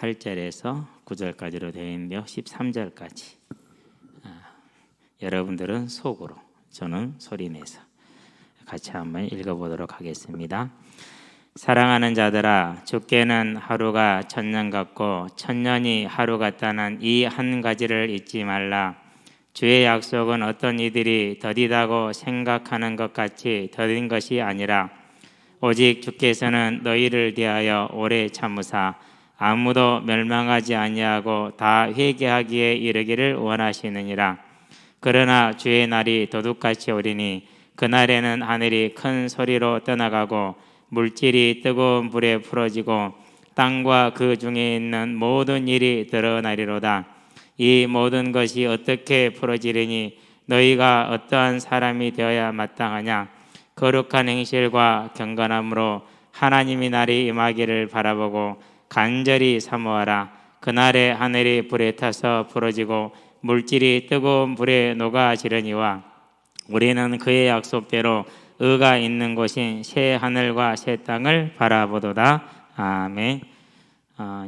8절에서 9절까지로 되어 있는데요. 13절까지 여러분들은 속으로, 저는 소리내서 같이 한번 읽어보도록 하겠습니다. 사랑하는 자들아, 주께는 하루가 천년 같고 천년이 하루 같다는 이 한 가지를 잊지 말라. 주의 약속은 어떤 이들이 더디다고 생각하는 것 같이 더딘 것이 아니라 오직 주께서는 너희를 대하여 오래 참으사 아무도 멸망하지 아니하고 다 회개하기에 이르기를 원하시느니라. 그러나 주의 날이 도둑같이 오리니 그날에는 하늘이 큰 소리로 떠나가고 물질이 뜨거운 불에 풀어지고 땅과 그 중에 있는 모든 일이 드러나리로다. 이 모든 것이 어떻게 풀어지리니 너희가 어떠한 사람이 되어야 마땅하냐? 거룩한 행실과 경건함으로 하나님의 날이 임하기를 바라보고 간절히 사모하라. 그날에 하늘이 불에 타서 풀어지고 물질이 뜨거운 불에 녹아지려니와 우리는 그의 약속대로 의가 있는 곳인 새 하늘과 새 땅을 바라보도다. 아멘.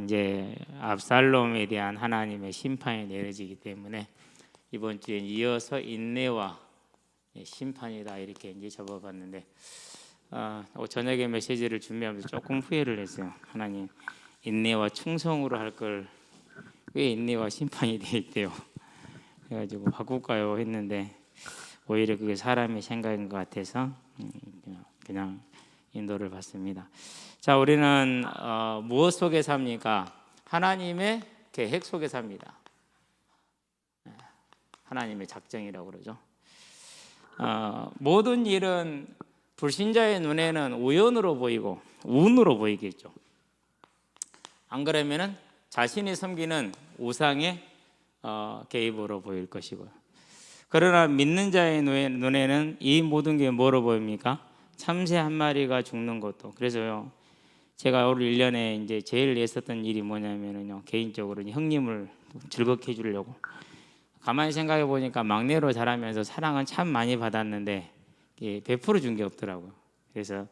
이제 압살롬에 대한 하나님의 심판이 내려지기 때문에 이번 주에 이어서 인내와 심판이다 이렇게 이제 접어봤는데 저녁에 메시지를 준비하면서 조금 후회를 했어요. 하나님, 인내와 충성으로 할 걸 왜 인내와 심판이 돼 있대요. 그래가지고 바꿀까요 했는데 오히려 그게 사람의 생각인 것 같아서 그냥 인도를 받습니다. 자, 우리는 무엇 속에 삽니까? 하나님의 계획 속에 삽니다. 하나님의 작정이라고 그러죠. 모든 일은 불신자의 눈에는 우연으로 보이고 운으로 보이겠죠. 안 그러면은 자신이 섬기는 우상의 개입으로 보일 것이고요. 그러나 믿는 자의 눈에는 이 모든 게 뭐로 보입니까? 참새 한 마리가 죽는 것도. 그래서요, 제가 올 1년에 이제 제일 애썼던 일이 뭐냐면요, 개인적으로 형님을 즐겁게 해주려고. 가만히 생각해 보니까 막내로 자라면서 사랑은 참 많이 받았는데 베풀어 준 게 없더라고요. 그래서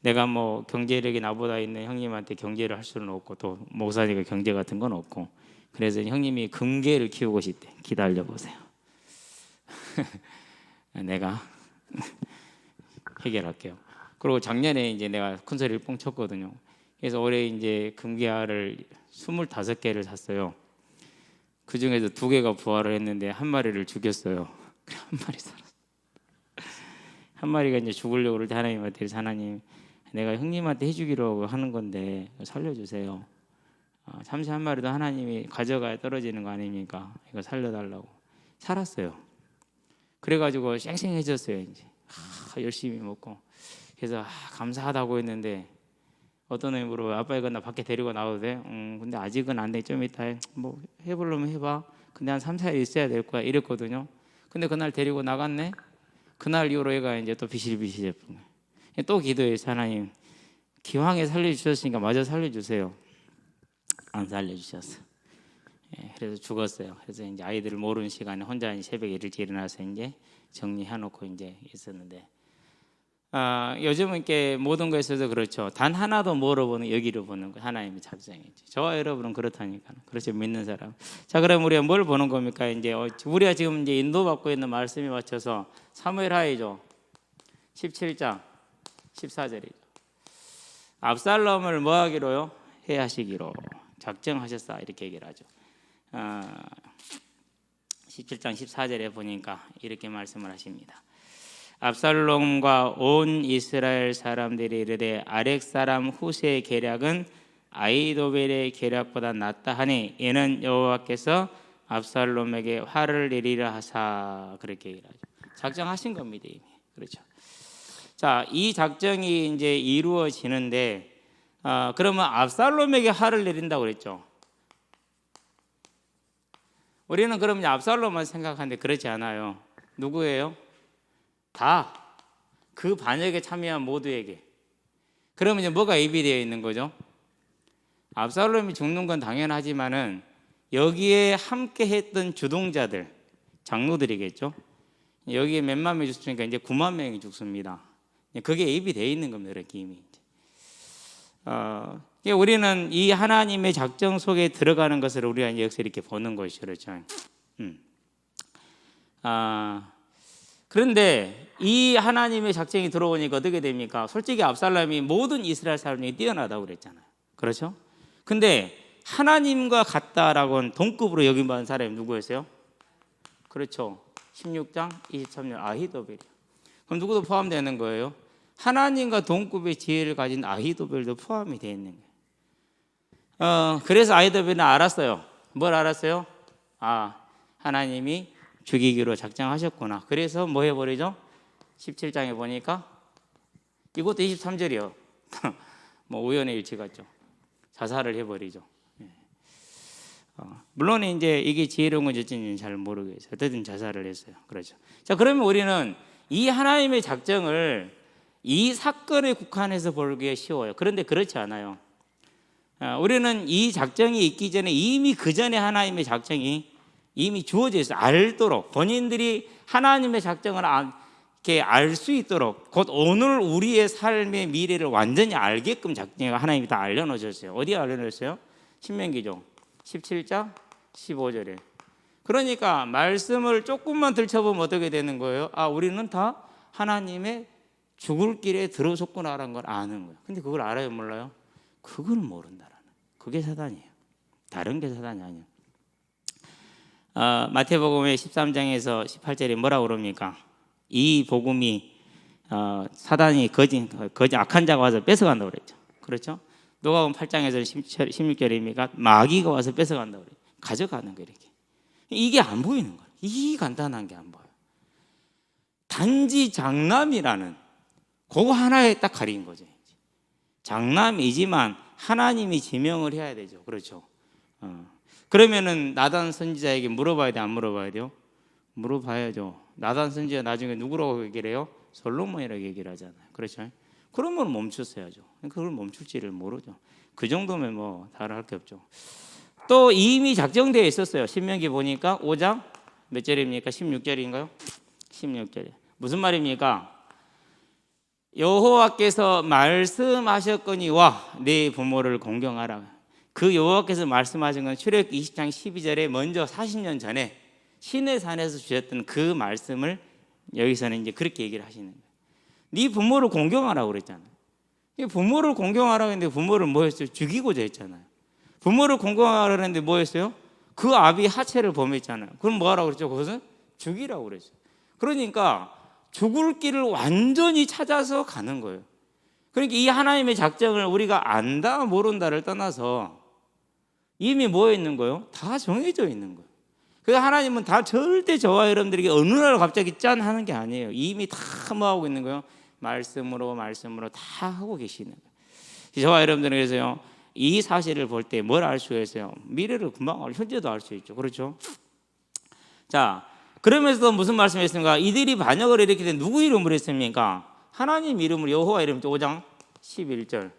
내가 뭐 경제력이 나보다 있는 형님한테 경제를 할 수는 없고 또 목사니까 경제 같은 건 없고, 그래서 형님이 금괴를 키우고 싶대. 기다려 보세요. 내가 해결할게요. 그리고 작년에 이제 내가 큰 소리를 뻥 쳤거든요. 그래서 올해 이제 금괴알을 25개를 샀어요. 그 중에서 2개가 부활을 했는데 한 마리를 죽였어요. 한 마리 살았어. 한 마리가 이제 죽으려고 그럴 때 하나님한테, 하나님, 내가 형님한테 해주기로 하는 건데 살려주세요. 참새 한 마리도 하나님이 가져가야 떨어지는 거 아닙니까? 이거 살려달라고. 살았어요. 그래가지고 쌩쌩해졌어요. 이제 열심히 먹고. 그래서 감사하다고 했는데 어떤 애 물어봐요. 아빠 이거 나 밖에 데리고 나와도 돼? 근데 아직은 안 돼. 좀 이따 뭐 해보려면 해봐. 근데 한 3-4일 있어야 될 거야 이랬거든요. 근데 그날 데리고 나갔네. 그날 이후로 애가 이제 또 비실비실했던 거예요. 또 기도해서 하나님, 기왕에 살려주셨으니까 마저 살려주세요. 안 살려주셨어. 그래서 죽었어요. 그래서 이제 아이들을 모르는 시간에 혼자 새벽에 일찍 일어나서 이제 정리해놓고 이제 있었는데, 요즘은 이렇게 모든 것에서 그렇죠. 단 하나도 뭐로 보는, 여기로 보는 거 하나님의 작정이죠. 저와 여러분은 그렇다니까. 그렇죠, 믿는 사람. 자, 그럼 우리가 뭘 보는 겁니까? 이제 우리가 지금 이제 인도받고 있는 말씀에 맞춰서 사무엘하이죠. 17장 14절이죠. 압살롬을 뭐 하기로요? 해하시기로 작정하셨다 이렇게 얘기를 하죠. 17장 14절에 보니까 이렇게 말씀을 하십니다. 압살롬과 온 이스라엘 사람들이 이르되 아렉 사람 후세의 계략은 아히도벨의 계략보다 낫다 하니 이는 여호와께서 압살롬에게 화를 내리라 하사, 그렇게 얘기를 하죠. 작정하신 겁니다 이미. 그렇죠. 자, 이 작정이 이제 이루어지는데 그러면 압살롬에게 화를 내린다고 그랬죠. 우리는 그러면 압살롬만 생각하는데 그렇지 않아요. 누구예요? 다 그 반역에 참여한 모두에게. 그러면 이제 뭐가 예비되어 있는 거죠? 압살롬이 죽는 건 당연하지만은 여기에 함께 했던 주동자들, 장로들이겠죠. 여기에 몇만 명이 죽으니까 이제 9만 명이 죽습니다. 그게 예비되어 있는 겁니다. 이렇게 이미. 우리는 이 하나님의 작정 속에 들어가는 것을 우리가 여기서 이렇게 보는 것이죠. 그렇죠? 그런데 이 하나님의 작정이 들어오니까 어떻게 됩니까? 솔직히 압살롬이 모든 이스라엘 사람 중에 뛰어나다고 그랬잖아요. 그렇죠? 근데 하나님과 같다라고는 동급으로 여김받은 사람이 누구였어요? 그렇죠. 16장 23절 아히도벨이요. 그럼 누구도 포함되는 거예요? 하나님과 동급의 지혜를 가진 아히도벨도 포함이 되어 있는 거예요. 그래서 아히도벨은 알았어요. 뭘 알았어요? 하나님이 죽이기로 작정하셨구나. 그래서 뭐 해버리죠? 17장에 보니까 이것도 23절이요. 뭐 우연의 일치 같죠. 자살을 해버리죠. 물론 이제 이게 지혜로운 건지 어쩐지는 잘 모르겠어요. 어쨌든 자살을 했어요. 그렇죠. 자, 그러면 우리는 이 하나님의 작정을 이 사건에 국한해서 보기에 쉬워요. 그런데 그렇지 않아요. 우리는 이 작정이 있기 전에 이미 그 전에 하나님의 작정이 이미 주어져 있어요. 알도록 본인들이 하나님의 작정을 이렇게 알 수 있도록 곧 오늘 우리의 삶의 미래를 완전히 알게끔 작정을 하나님이 다 알려놓으셨어요. 어디에 알려놓으셨어요? 신명기죠. 17장 15절에. 그러니까 말씀을 조금만 들춰보면 어떻게 되는 거예요? 우리는 다 하나님의 죽을 길에 들어섰구나라는 걸 아는 거예요. 근데 그걸 알아요, 몰라요? 그걸 모른다라는. 그게 사단이에요. 다른 게 사단이 아니에요. 마태복음의 13장에서 18절에 뭐라고 그럽니까? 이 복음이 사단이 거짓 악한 자가 와서 뺏어간다고 그랬죠. 그렇죠? 누가복음 8장에서 16절입니까? 마귀가 와서 뺏어간다고 그래요. 가져가는 거 이렇게. 이게 안 보이는 거예요. 이 간단한 게 안 보여요. 단지 장남이라는 그거 하나에 딱 가린 거죠. 장남이지만 하나님이 지명을 해야 되죠. 그렇죠? 그러면은 나단 선지자에게 물어봐야 돼, 안 물어봐야 돼요? 물어봐야죠. 나단 선지자 나중에 누구라고 얘기를 해요? 솔로몬이라고 얘기를 하잖아요. 그렇죠? 그러면 멈췄어야죠. 그걸 멈출지를 모르죠. 그 정도면 뭐 다른 할 게 없죠. 또 이미 작정되어 있었어요. 신명기 보니까 5장 몇 절입니까? 16절인가요? 16절이에요. 무슨 말입니까? 여호와께서 말씀하셨거니와 네 부모를 공경하라. 그 여호와께서 말씀하신 건 출애굽기 20장 12절에 먼저 40년 전에 시내 산에서 주셨던 그 말씀을 여기서는 이제 그렇게 얘기를 하시는 거예요. 네 부모를 공경하라고 그랬잖아요. 부모를 공경하라고 했는데 부모를 뭐 했어요? 죽이고자 했잖아요. 부모를 공경하라고 했는데 뭐 했어요? 그 아비 하체를 범했잖아요. 그럼 뭐 하라고 그랬죠? 그것은 죽이라고 그랬어요. 그러니까 죽을 길을 완전히 찾아서 가는 거예요. 그러니까 이 하나님의 작정을 우리가 안다 모른다를 떠나서 이미 뭐 있는 거예요? 다 정해져 있는 거예요. 그래서 하나님은 다 절대 저와 여러분들에게 어느 날 갑자기 짠 하는 게 아니에요. 이미 다 뭐 하고 있는 거예요? 말씀으로 다 하고 계시는 거예요. 저와 여러분들은 그래서요, 이 사실을 볼 때 뭘 알 수가 있어요? 미래를 금방 현재도 알 수 있죠. 그렇죠? 자, 그러면서도 무슨 말씀을 했습니까? 이들이 반역을 일으키되 누구 이름으로 했습니까? 하나님 이름으로, 여호와 이름 5장 11절.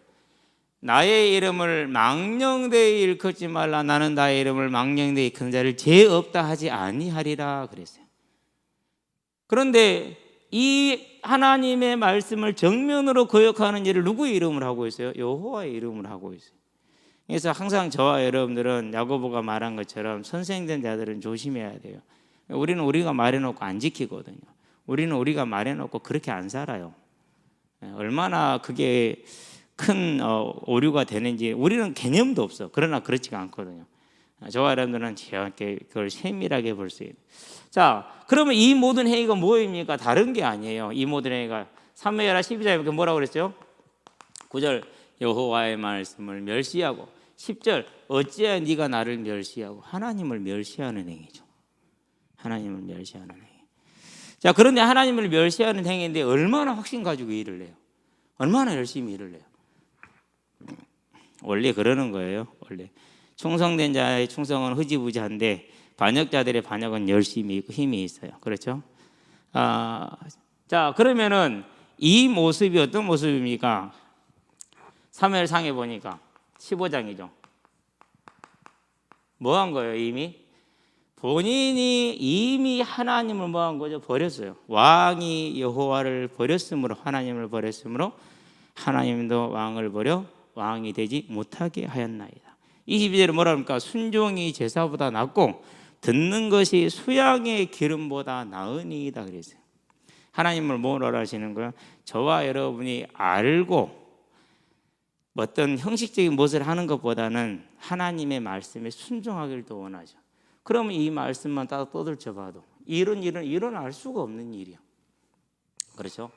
나의 이름을 망령되이 일컫지 말라. 나는 나의 이름을 망령되이 일컫는 자를 죄 없다 하지 아니하리라 그랬어요. 그런데 이 하나님의 말씀을 정면으로 거역하는 일을 누구의 이름으로 하고 있어요? 여호와의 이름으로 하고 있어요. 그래서 항상 저와 여러분들은 야고보가 말한 것처럼 선생된 자들은 조심해야 돼요. 우리는 우리가 말해놓고 안 지키거든요. 우리는 우리가 말해놓고 그렇게 안 살아요. 얼마나 그게 큰 오류가 되는지 우리는 개념도 없어. 그러나 그렇지가 않거든요. 저와 여러분들은 이렇게 그걸 세밀하게 볼 수 있는. 자, 그러면 이 모든 행위가 뭐입니까? 다른 게 아니에요. 이 모든 행위가 사무엘하 12장에 뭐라고 그랬죠? 9절 여호와의 말씀을 멸시하고 10절 어찌하여 네가 나를 멸시하고. 하나님을 멸시하는 행위죠. 하나님을 멸시하는 행위. 자, 그런데 하나님을 멸시하는 행위인데 얼마나 확신 가지고 일을 해요? 얼마나 열심히 일을 해요? 원래 그러는 거예요. 원래 충성된 자의 충성은 흐지부지한데 반역자들의 반역은 열심히 있고 힘이 있어요. 그렇죠? 자, 그러면은 이 모습이 어떤 모습입니까? 사무엘상에 보니까 15장이죠. 뭐 한 거예요? 본인이 이미 하나님을 뭐 한 거죠? 버렸어요. 왕이 여호와를 버렸으므로, 하나님을 버렸으므로 하나님도 왕을 버려 왕이 되지 못하게 하였나이다. 22절에 뭐라 합니까? 순종이 제사보다 낫고 듣는 것이 수양의 기름보다 나으니이다 그랬어요. 하나님을 뭐라 하시는 거예요? 저와 여러분이 알고 어떤 형식적인 무엇을 하는 것보다는 하나님의 말씀에 순종하기를 더 원하죠. 그러면 이 말씀만 딱 떠들쳐봐도 이런 일은 일어날 수가 없는 일이야. 그렇죠?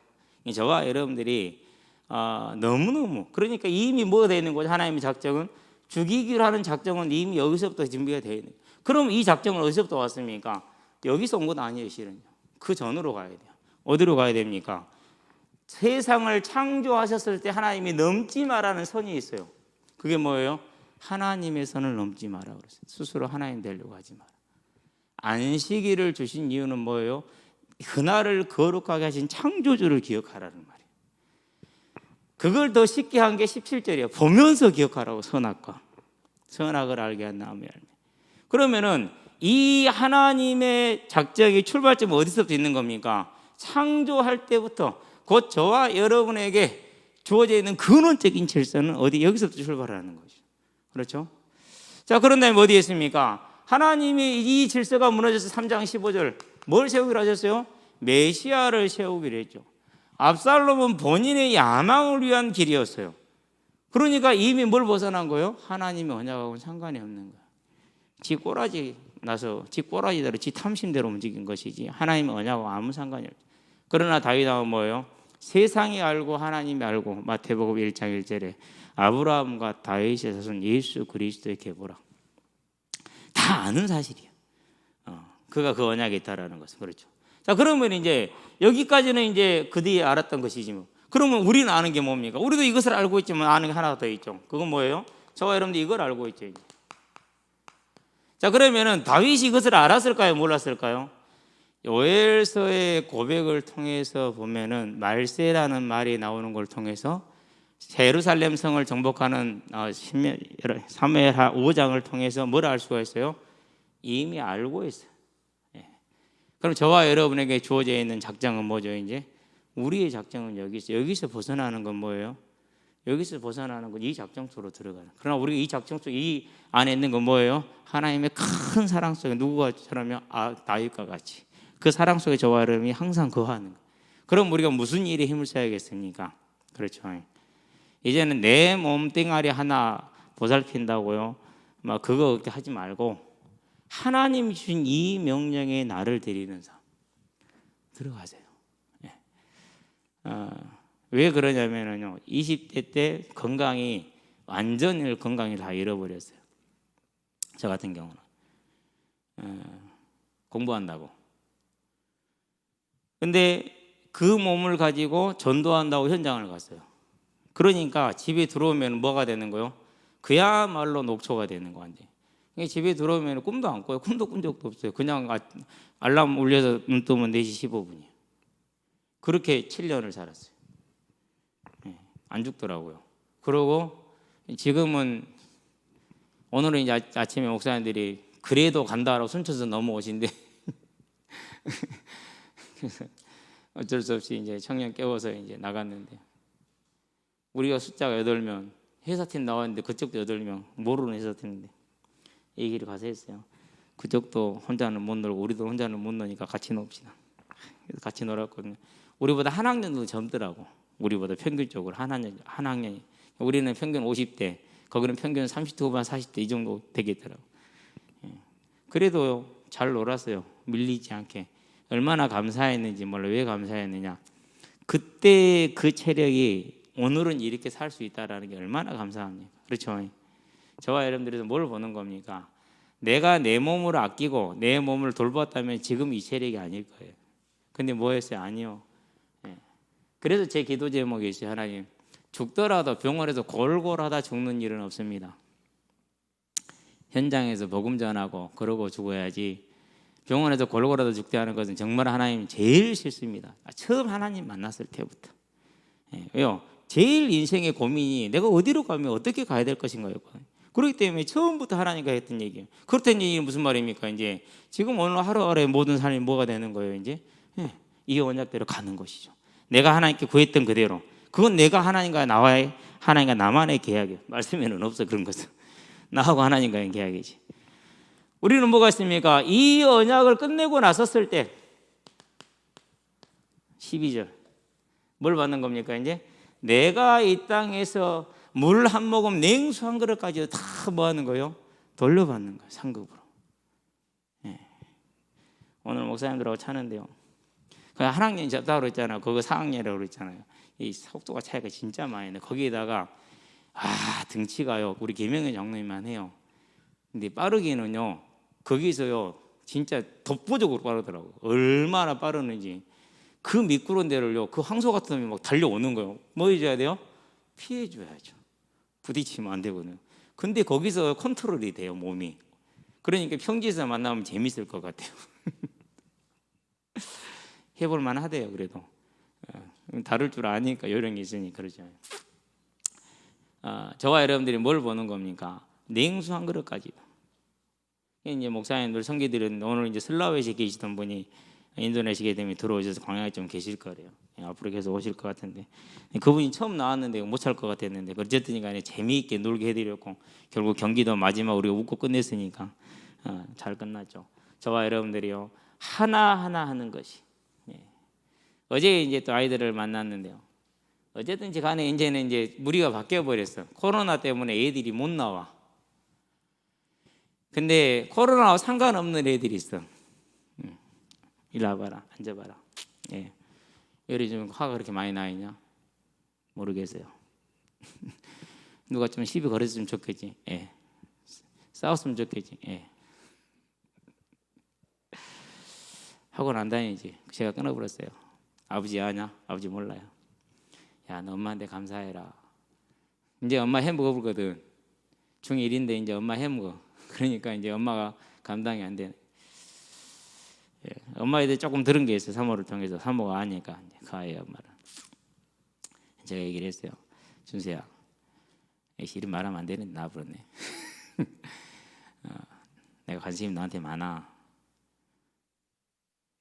저와 여러분들이 너무너무 그러니까 이미 뭐가 되어 있는 거죠? 하나님의 작정은 죽이기로 하는 작정은 이미 여기서부터 준비가 되어 있는 거예요. 그럼 이 작정은 어디서부터 왔습니까? 여기서 온 건 아니에요. 실은요. 그 전으로 가야 돼요. 어디로 가야 됩니까? 세상을 창조하셨을 때 하나님이 넘지 마라는 선이 있어요. 그게 뭐예요? 하나님의 선을 넘지 마라 그랬어요. 스스로 하나님 되려고 하지 마라. 안식일을 주신 이유는 뭐예요? 그날을 거룩하게 하신 창조주를 기억하라는 말이에요. 그걸 더 쉽게 한 게 17절이에요. 보면서 기억하라고. 선악과 선악을 알게 한 나무의 열매. 그러면은 이 하나님의 작정이 출발점은 어디서부터 있는 겁니까? 창조할 때부터 곧 저와 여러분에게 주어져 있는 근원적인 질서는 어디? 여기서부터 출발하는 거죠. 그렇죠? 자, 그런데 어디에 있습니까? 하나님이 이 질서가 무너져서 3장 15절 뭘 세우기로 하셨어요? 메시아를 세우기로 했죠. 압살롬은 본인의 야망을 위한 길이었어요. 그러니까 이미 뭘 벗어난 거예요? 하나님의 언약하고는 상관이 없는 거예요. 지 꼬라지 나서 지 꼬라지대로 지 탐심대로 움직인 것이지 하나님의 언약하고 아무 상관이 없죠. 그러나 다윗은 뭐예요? 세상이 알고 하나님이 알고 마태복음 1장 1절에 아브라함과 다윗의 자손 예수 그리스도의 계보라. 다 아는 사실이야. 그가 그 언약에 있다라는 것은. 그렇죠. 자, 그러면 이제 여기까지는 이제 그들이 알았던 것이지 뭐. 그러면 우리는 아는 게 뭡니까? 우리도 이것을 알고 있지만 아는 게 하나가 더 있죠. 그건 뭐예요? 저와 여러분들 이걸 알고 있죠. 이제. 자, 그러면은 다윗이 이것을 알았을까요? 몰랐을까요? 요엘서의 고백을 통해서 보면은 말세라는 말이 나오는 걸 통해서 예루살렘 성을 정복하는 사무엘하 5장을 통해서 뭘 알 수가 있어요? 이미 알고 있어요. 예. 그럼 저와 여러분에게 주어져 있는 작정은 뭐죠? 이제 우리의 작정은 여기 있어요. 여기서 벗어나는 건 뭐예요? 여기서 벗어나는 건 이 작정 속으로 들어가는. 그러나 우리가 이 작정 속 이 안에 있는 건 뭐예요? 하나님의 큰 사랑 속에 누구가처럼요? 다윗과 같이 그 사랑 속에 저와 여러분이 항상 거하는 거예요. 그럼 우리가 무슨 일에 힘을 써야겠습니까? 그렇죠. 이제는 내 몸뚱아리 하나 보살핀다고요. 막 그거 그렇게 하지 말고 하나님이 주신 이 명령에 나를 드리는 삶 들어가세요. 예. 왜 그러냐면요. 20대 때 건강이 완전히 건강이 다 잃어버렸어요. 저 같은 경우는 공부한다고. 근데 그 몸을 가지고 전도한다고 현장을 갔어요. 그러니까 집에 들어오면 뭐가 되는 거예요? 그야말로 녹초가 되는 거 완전. 집에 들어오면 꿈도 안 꿔요. 꿈도 꾼 적도 없어요. 그냥 알람 울려서 눈 뜨면 4시 15분이에요. 그렇게 7년을 살았어요. 안 죽더라고요. 그러고 지금은 오늘은 이제 아침에 목사님들이 그래도 간다라고 순천서 넘어오신데 그래서 어쩔 수 없이 이제 청년 깨워서 이제 나갔는데 우리가 숫자가 8명 회사팀 나왔는데 그쪽도 8명 모르는 회사팀인데 얘기를 가서 했어요. 그쪽도 혼자는 못 놀고 우리도 혼자는 못 노니까 같이 놉시다. 그래서 같이 놀았거든요. 우리보다 한 학년도 젊더라고. 우리보다 평균적으로 한 학년이. 우리는 평균 50대, 거기는 평균 30대 후반 40대 이 정도 되겠더라고. 그래도 잘 놀았어요. 밀리지 않게. 얼마나 감사했는지 몰라. 왜 감사했느냐. 그때 그 체력이 오늘은 이렇게 살 수 있다는 게 얼마나 감사합니까. 그렇죠. 저와 여러분들이 뭘 보는 겁니까? 내가 내 몸을 아끼고 내 몸을 돌봤다면 지금 이 체력이 아닐 거예요. 근데 뭐였어요? 아니요. 그래서 제 기도 제목이 있어요. 하나님, 죽더라도 병원에서 골골하다 죽는 일은 없습니다. 현장에서 복음 전하고 그러고 죽어야지 병원에서 골골하다 죽게 하는 것은 정말 하나님 제일 싫습니다. 처음 하나님 만났을 때부터. 왜요? 제일 인생의 고민이 내가 어디로 가면 어떻게 가야 될 것인가였거든요. 그렇기 때문에 처음부터 하나님과 했던 얘기예요. 그렇다는 얘기는 무슨 말입니까? 이제 지금 오늘 하루하루의 모든 삶이 뭐가 되는 거예요? 이제 이 언약대로 가는 것이죠. 내가 하나님께 구했던 그대로. 그건 내가 하나님과 나와의 하나님과 나만의 계약이에요. 말씀에는 없어 그런 것은. 나하고 하나님과의 계약이지. 우리는 뭐가 있습니까? 이 언약을 끝내고 나섰을 때 12절 뭘 받는 겁니까? 이제 내가 이 땅에서 물 한 모금 냉수 한 그릇까지 다 뭐 하는 거예요? 돌려받는 거예요. 상급으로. 예. 오늘 목사님들하고 차는데요. 한 학년이 접다고 그랬잖아요. 그거 4학년이라고 그랬잖아요. 이 속도가 차이가 진짜 많이 나요. 거기에다가 등치가요. 우리 김영현 장로님만 해요. 근데 빠르기는요. 거기서요. 진짜 독보적으로 빠르더라고요. 얼마나 빠르는지. 그 미끄러운 데를요. 그 황소 같은 놈이 막 달려오는 거예요. 뭐 해줘야 돼요? 피해줘야죠. 부딪히면 안 되거든요. 근데 거기서 컨트롤이 돼요. 몸이. 그러니까 평지에서 만나면 재밌을 것 같아요. 해볼 만하대요. 그래도 다룰 줄 아니까 요령이 있으니까 그러죠. 저와 여러분들이 뭘 보는 겁니까? 냉수 한 그릇까지도. 이제 목사님들 성기들은 오늘 이제 슬라웨시에 계시던 분이 인도네시아에 되면 들어오셔서 광야에 좀 계실 거래요. 앞으로 계속 오실 것 같은데 그분이 처음 나왔는데 못 찰 것 같았는데 어쨌든 간에 재미있게 놀게 해드렸고 결국 경기도 마지막 우리가 웃고 끝냈으니까 잘 끝났죠. 저와 여러분들이요 하나하나 하는 것이. 어제 이제 또 아이들을 만났는데요. 어쨌든지 간에 이제는 이제 무리가 바뀌어 버렸어. 코로나 때문에 애들이 못 나와. 근데 코로나와 상관없는 애들이 있어. 일로 와봐라, 앉아봐라. 예. 열이 좀 화가 그렇게 많이 나 있냐? 모르겠어요. 누가 좀 시비 걸었으면 좋겠지. 예. 싸웠으면 좋겠지. 예. 하고 난 다니지. 제가 끊어버렸어요. 아버지 아냐? 아버지 몰라요. 야, 너 엄마한테 감사해라. 이제 엄마 해 먹어보거든. 중1인데 이제 엄마 해 먹어. 그러니까 이제 엄마가 감당이 안 되네. 예, 엄마한테 조금 들은 게 있어요. 사모를 통해서. 사모가 아니까 이제 그 아이의 엄마를. 제가 얘기를 했어요. 준수야, 이름 말하면 안 되는데 나 부르네. 내가 관심이 너한테 많아.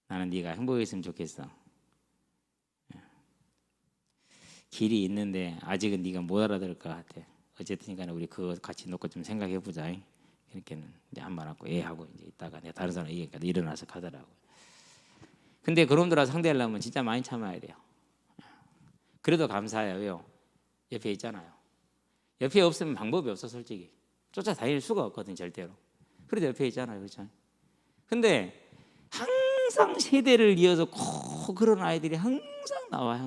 나는 네가 행복했으면 좋겠어. 길이 있는데 아직은 네가 못 알아들을 것 같아. 어쨌든 간에 우리 그거 같이 놓고 좀 생각해 보자. 이렇게는 이제 한 말 하고 하고 이제 있다가 내가 다른 사람 얘기니까 일어나서 가더라고. 근데 그놈들하고 상대하려면 진짜 많이 참아야 돼요. 그래도 감사해요. 왜요? 옆에 있잖아요. 옆에 없으면 방법이 없어 솔직히. 쫓아다닐 수가 없거든 절대로. 그래도 옆에 있잖아요. 그렇죠? 근데 항상 세대를 이어서 꼭 그런 아이들이 항상 나와.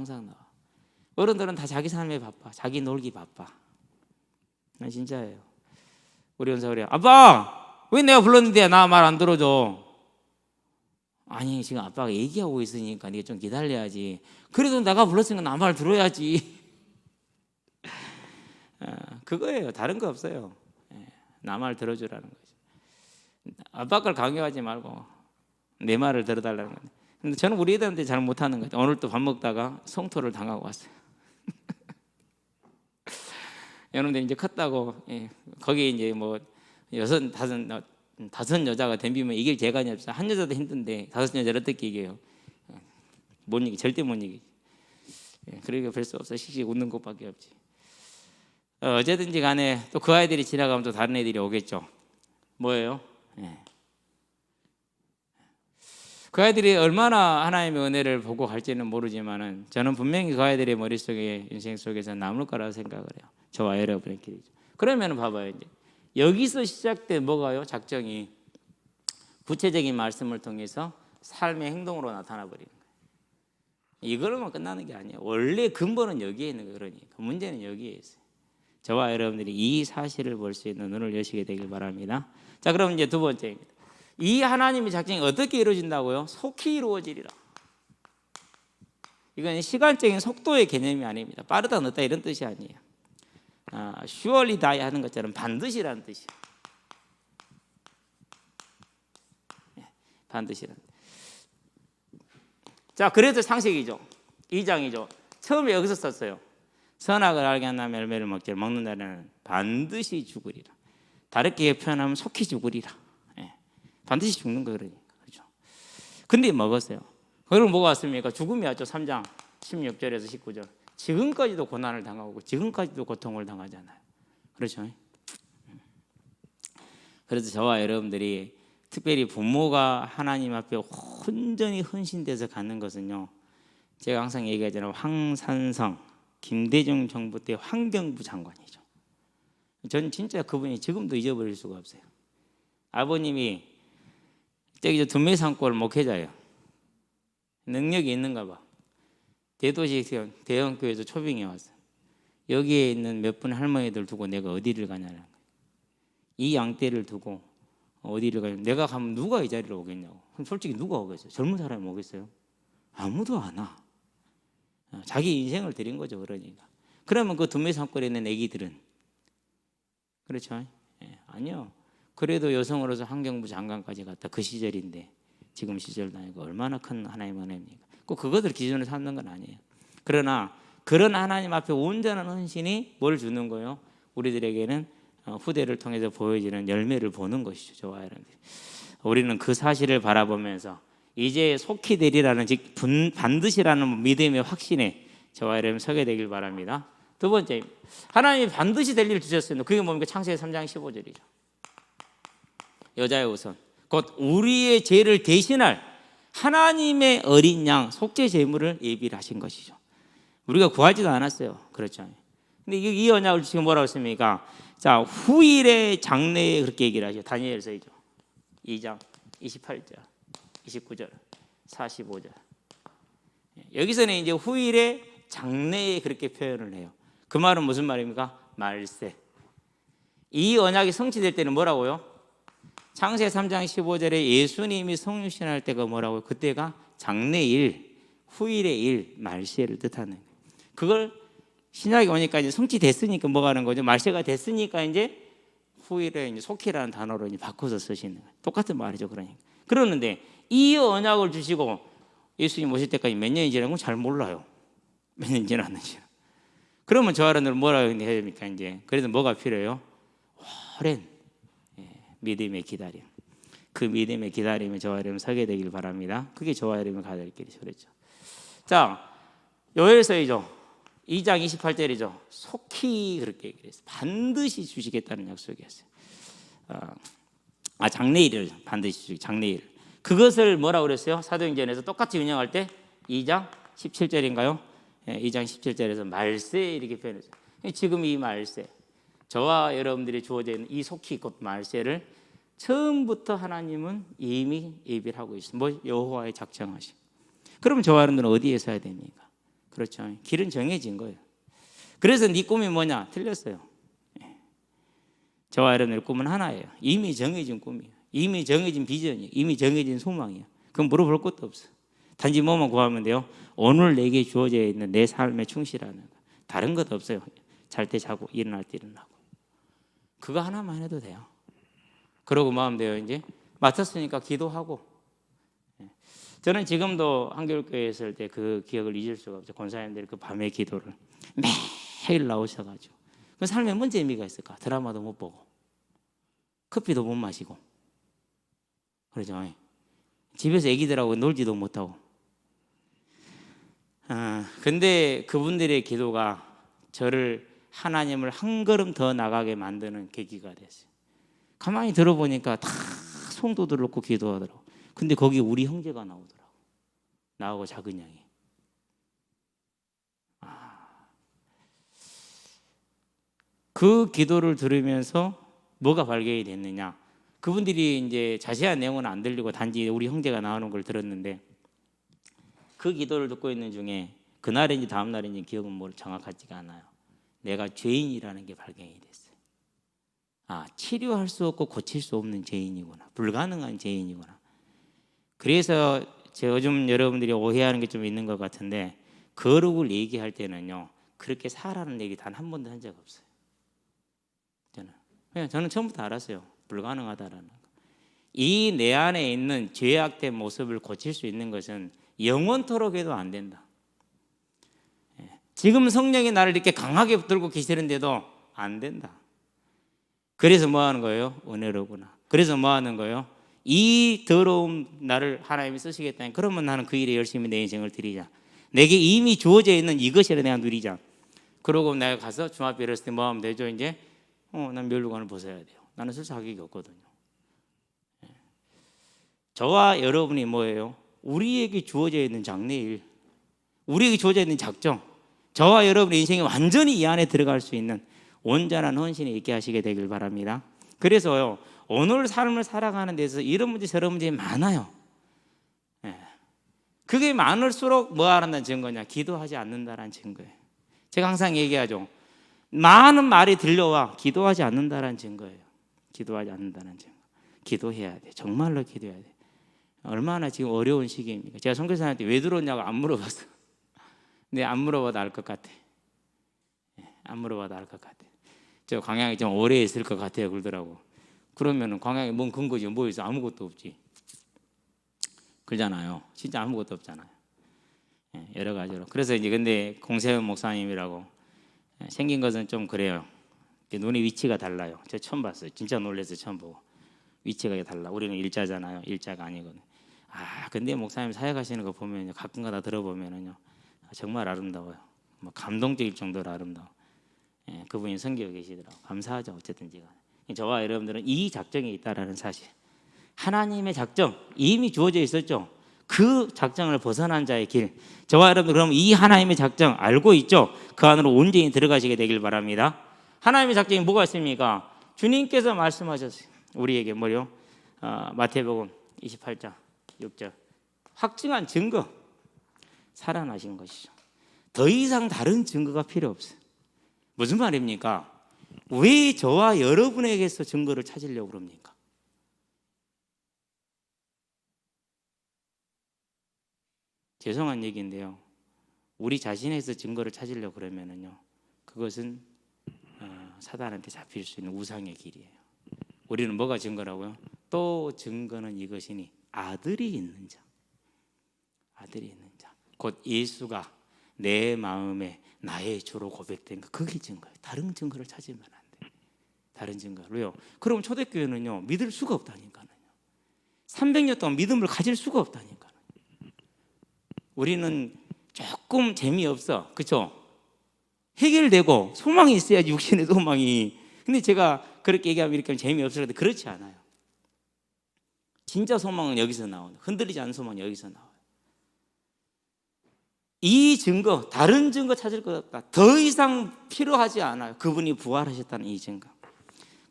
어른들은 다 자기 삶에 바빠. 자기 놀기 바빠. 진짜예요. 우리 연사 그래요. 아빠! 왜 내가 불렀는데 나 말 안 들어줘? 아니 지금 아빠가 얘기하고 있으니까 네가 좀 기다려야지. 그래도 내가 불렀으니까 나 말 들어야지. 그거예요. 다른 거 없어요. 나 말 들어주라는 거죠. 아빠 걸 강요하지 말고 내 말을 들어달라는 거예요. 근데 저는 우리 애들한테 잘 못하는 것 같아요. 오늘 또 밥 먹다가 성토를 당하고 왔어요. 여러분들 이제 컸다고 거기 이제 뭐 다섯 여자가 덤비면 이길 재간이 없어. 한 여자도 힘든데 다섯 여자를 어떻게 이겨요? 못 이기, 절대 못 이기. 그러니까 별 수 없어. 씩씩 웃는 것밖에 없지. 어제든지 간에 또 그 아이들이 지나가면 또 다른 애들이 오겠죠. 뭐예요? 그 아이들이 얼마나 하나님의 은혜를 보고 갈지는 모르지만은 저는 분명히 그 아이들의 머릿속에 인생 속에서 남을 거라고 생각을 해요. 저와 여러분의 길이죠. 그러면 봐봐요. 이제 여기서 시작된 뭐가요? 작정이 구체적인 말씀을 통해서 삶의 행동으로 나타나 버리는 거예요. 이걸로만 끝나는 게 아니에요. 원래 근본은 여기에 있는 거예요. 그러니까 문제는 여기에 있어요. 저와 여러분들이 이 사실을 볼 수 있는 눈을 여시게 되길 바랍니다. 자, 그럼 이제 두 번째입니다. 이 하나님의 작정이 어떻게 이루어진다고요? 속히 이루어지리라. 이건 시간적인 속도의 개념이 아닙니다. 빠르다 늦다 이런 뜻이 아니에요. surely die 하는 것처럼 반드시라는 뜻이에요. 반드시라는 뜻. 자, 그래서 상식이죠. 2장이죠. 처음에 여기서 썼어요. 선악을 알게 한 다음에 열매를 먹는 날에는 반드시 죽으리라. 다르게 표현하면 속히 죽으리라. 반드시 죽는 거 그러니까. 그렇죠? 근데 먹었어요. 그걸 뭐가 왔습니까? 죽음이 왔죠. 3장 16절에서 19절. 지금까지도 고난을 당하고 지금까지도 고통을 당하잖아요. 그렇죠? 그래서 저와 여러분들이 특별히 부모가 하나님 앞에 온전히 헌신돼서 갖는 것은요, 제가 항상 얘기하잖아요. 황산성 김대중 정부 때 환경부 장관이죠. 저는 진짜 그분이 지금도 잊어버릴 수가 없어요. 아버님이 저기 두메산골 목회자예요. 능력이 있는가 봐. 대도시 대형 교회에서 초빙해 왔어요. 여기에 있는 몇 분 할머니들 두고 내가 어디를 가냐는 거예요. 이 양떼를 두고 어디를 가냐. 내가 가면 누가 이 자리로 오겠냐고. 그럼 솔직히 누가 오겠어요? 젊은 사람이 오겠어요? 아무도 안 와. 자기 인생을 드린 거죠. 그러니까. 그러면 그 두메산골에 있는 애기들은, 그렇죠? 아니요. 그래도 여성으로서 환경부 장관까지 갔다. 그 시절인데 지금 시절도 아니고 얼마나 큰 하나님의 은혜입니까? 꼭 그것을 기준으로 삼는 건 아니에요. 그러나 그런 하나님 앞에 온전한 헌신이 뭘 주는 거예요? 우리들에게는 후대를 통해서 보여지는 열매를 보는 것이죠. 저와 여러분들. 우리는 그 사실을 바라보면서 이제 속히 되리라는, 즉 반드시라는 믿음의 확신에 저와 여러분 서게 되길 바랍니다. 두 번째, 하나님이 반드시 될 일을 주셨어요. 그게 뭡니까? 창세기 3장 15절이죠. 여자의 우선 곧 우리의 죄를 대신할 하나님의 어린 양 속죄 제물을 예비를 하신 것이죠. 우리가 구하지도 않았어요. 그렇죠. 근데 이 언약을 지금 뭐라고 했습니까? 자, 후일의 장래에 그렇게 얘기를 하죠. 다니엘서이죠. 2장 28절, 29절, 45절. 여기서는 이제 후일의 장래에 그렇게 표현을 해요. 그 말은 무슨 말입니까? 말세. 이 언약이 성취될 때는 뭐라고요? 창세 3장 15절에 예수님이 성육신할 때가 뭐라고요? 그때가 장래일, 후일의 일, 말세를 뜻하는 거예요. 그걸 신약이 오니까 이제 성취됐으니까 뭐가 하는 거죠? 말세가 됐으니까 이제 후일에 이제 속히라는 단어로 이제 바꿔서 쓰시는 거예요. 똑같은 말이죠. 그러니까. 그러는데 이 언약을 주시고 예수님 오실 때까지 몇 년이 지난 건 잘 몰라요. 몇 년 지났는지. 그러면 저 아른들 뭐라 해야 됩니까? 이제 그래서 뭐가 필요해요? 오랜 믿음의 기다림. 그 믿음의 기다림에 저와 여러분 서게 되길 바랍니다. 그게 저와 여러분 가야 될 길이죠. 그렇죠. 자, 요엘서이죠. 2장 28절이죠. 속히 그렇게 얘기를 했어요. 반드시 주시겠다는 약속이었어요. 장래일을 반드시 주시고 장래일. 그것을 뭐라고 그랬어요? 사도행전에서 똑같이 운영할 때 2장 17절인가요? 2장 17절에서 말세 이렇게 표현했어요. 지금 이 말세, 저와 여러분들이 주어져 있는 이 속히 곧 말세를 처음부터 하나님은 이미 예비를 하고 있어요. 뭐 여호와의 작정하심. 그럼 저와 여러분들은 어디에 서야 됩니까? 그렇죠. 길은 정해진 거예요. 그래서 네 꿈이 뭐냐? 틀렸어요. 저와 여러분의 꿈은 하나예요. 이미 정해진 꿈이에요. 이미 정해진 비전이에요. 이미 정해진 소망이에요. 그럼 물어볼 것도 없어. 단지 뭐만 구하면 돼요? 오늘 내게 주어져 있는 내 삶에 충실하는 거. 다른 것 없어요. 잘 때 자고 일어날 때 일어나고. 그거 하나만 해도 돼요. 그러고 마음 돼요. 이제 맡았으니까 기도하고. 저는 지금도 한겨울교회에 있을 때 그 기억을 잊을 수가 없죠. 권사님들이 그 밤의 기도를 매일 나오셔가지고. 그 삶에 뭔 재미가 있을까? 드라마도 못 보고 커피도 못 마시고 그러죠. 집에서 애기들하고 놀지도 못하고. 근데 그분들의 기도가 저를 하나님을 한 걸음 더 나가게 만드는 계기가 됐어요. 가만히 들어보니까 다 성도들 놓고 기도하더라고. 근데 거기 우리 형제가 나오더라고. 나하고 작은 양이. 그 기도를 들으면서 뭐가 발견이 됐느냐? 그분들이 이제 자세한 내용은 안 들리고 단지 우리 형제가 나오는 걸 들었는데 그 기도를 듣고 있는 중에 그날인지 다음 날인지 기억은 뭐 정확하지가 않아요. 내가 죄인이라는 게 발견이 됐어요. 치료할 수 없고 고칠 수 없는 죄인이구나. 불가능한 죄인이구나. 그래서 제가 요즘 여러분들이 오해하는 게 좀 있는 것 같은데 거룩을 얘기할 때는요 그렇게 살아는 얘기 단 한 번도 한 적 없어요. 저는 처음부터 알았어요. 불가능하다라는 거. 이 내 안에 있는 죄악된 모습을 고칠 수 있는 것은 영원토록 해도 안 된다. 지금 성령이 나를 이렇게 강하게 붙들고 계시는데도 안 된다. 그래서 뭐 하는 거예요? 은혜로구나. 그래서 뭐 하는 거예요? 이 더러운 나를 하나님이 쓰시겠다니 그러면 나는 그 일에 열심히 내 인생을 드리자. 내게 이미 주어져 있는 이것이라 내가 누리자. 그러고 내가 가서 중학교 이랬을 때 뭐 하면 되죠? 이제 난 면류관을 벗어야 돼요. 나는 쓸 자격이 없거든요. 저와 여러분이 뭐예요? 우리에게 주어져 있는 장래일, 우리에게 주어져 있는 작정, 저와 여러분의 인생이 완전히 이 안에 들어갈 수 있는 온전한 헌신이 있게 하시게 되길 바랍니다. 그래서요, 오늘 삶을 살아가는 데서 이런 문제 저런 문제 많아요. 그게 많을수록 뭐 하는다는 증거냐? 기도하지 않는다는 증거예요. 제가 항상 얘기하죠. 많은 말이 들려와 기도하지 않는다는 증거예요. 기도하지 않는다는 증거. 기도해야 돼. 정말로 기도해야 돼. 얼마나 지금 어려운 시기입니까? 제가 선교사한테 왜 들어오냐고 안 물어봤어. 근데 안 물어봐도 알 것 같아. 안 물어봐도 알 것 같아. 저 광양에 좀 오래 있을 것 같아요. 그러더라고. 그러면은 광양에 뭔 근거지? 뭐 있어? 아무것도 없지. 그러잖아요. 진짜 아무것도 없잖아요. 여러 가지로. 그래서 이제 근데 공세현 목사님이라고 생긴 것은 좀 그래요. 눈의 위치가 달라요. 제가 처음 봤어요. 진짜 놀라서 처음 보고. 위치가 달라. 우리는 일자잖아요. 일자가 아니거든요. 근데 목사님 사역하시는 거 보면 가끔가다 들어보면은요, 정말 아름다워요. 뭐 감동적일 정도로 아름다워. 그분이 섬기고 계시더라고. 감사하죠. 어쨌든지 저와 여러분들은 이 작정이 있다라는 사실, 하나님의 작정 이미 주어져 있었죠. 그 작정을 벗어난 자의 길, 저와 여러분 그럼 이 하나님의 작정 알고 있죠? 그 안으로 온전히 들어가시게 되길 바랍니다. 하나님의 작정이 뭐가 있습니까? 주님께서 말씀하셨어요. 우리에게 뭐요? 마태복음 28장 6절 확증한 증거, 살아나신 것이죠. 더 이상 다른 증거가 필요 없어요. 무슨 말입니까? 왜 저와 여러분에게서 증거를 찾으려고 그럽니까? 죄송한 얘기인데요, 우리 자신에서 증거를 찾으려고 그러면은요, 그것은 사단한테 잡힐 수 있는 우상의 길이에요. 우리는 뭐가 증거라고요? 또 증거는 이것이니 아들이 있는 자, 아들이 있는 자, 곧 예수가 내 마음에 나의 주로 고백된 것, 그게 증거예요. 다른 증거를 찾으면 안 돼요. 다른 증거. 왜요? 그럼 초대교회는요, 믿을 수가 없다니까요. 300년 동안 믿음을 가질 수가 없다니까요. 우리는 조금 재미없어, 그렇죠? 해결되고 소망이 있어야지, 육신의 소망이. 근데 제가 그렇게 얘기하면 이렇게 하면 재미없을 텐데 그렇지 않아요. 진짜 소망은 여기서 나오는, 흔들리지 않는 소망은 여기서 나와요. 이 증거, 다른 증거 찾을 것 없다. 더 이상 필요하지 않아요. 그분이 부활하셨다는 이 증거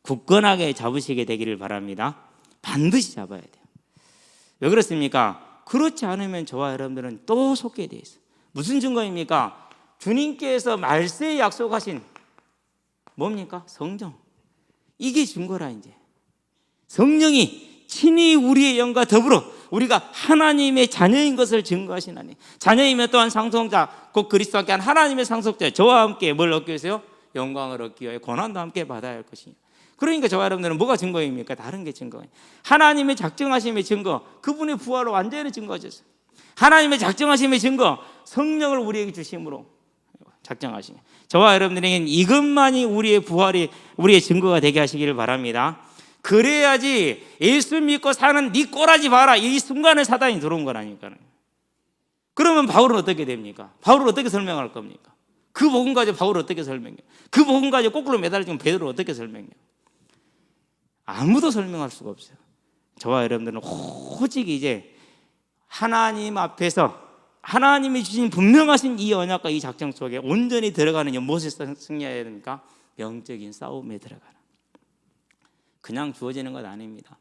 굳건하게 잡으시게 되기를 바랍니다. 반드시 잡아야 돼요. 왜 그렇습니까? 그렇지 않으면 저와 여러분들은 또 속게 돼 있어요. 무슨 증거입니까? 주님께서 말세에 약속하신 뭡니까? 성령. 이게 증거라. 이제 성령이 친히 우리의 영과 더불어 우리가 하나님의 자녀인 것을 증거하시나니, 자녀이면 또한 상속자, 곧 그리스도와 함께한 하나님의 상속자, 저와 함께 뭘 얻기 위해서요? 영광을 얻기 위해 고난도 함께 받아야 할 것이니. 그러니까 저와 여러분들은 뭐가 증거입니까? 다른 게 증거예요. 하나님의 작정하심의 증거, 그분의 부활로 완전히 증거하셨어요. 하나님의 작정하심의 증거, 성령을 우리에게 주심으로 작정하시니, 저와 여러분들에게는 이것만이 우리의 부활이, 우리의 증거가 되게 하시기를 바랍니다. 그래야지 예수 믿고 사는 네 꼬라지 봐라, 이 순간에 사단이 들어온 거라니까요. 그러면 바울은 어떻게 됩니까? 바울은 어떻게 설명할 겁니까? 그 복음 가지고 바울은 어떻게 설명해요? 그 복음 가지고 거꾸로 매달려 베드로를 어떻게 설명해요? 아무도 설명할 수가 없어요. 저와 여러분들은 오직 이제 하나님 앞에서 하나님이 주신 분명하신 이 언약과 이 작정 속에 온전히 들어가는, 무엇에 승리해야 됩니까? 영적인 싸움에 들어가는. 그냥 주어지는 것 아닙니다.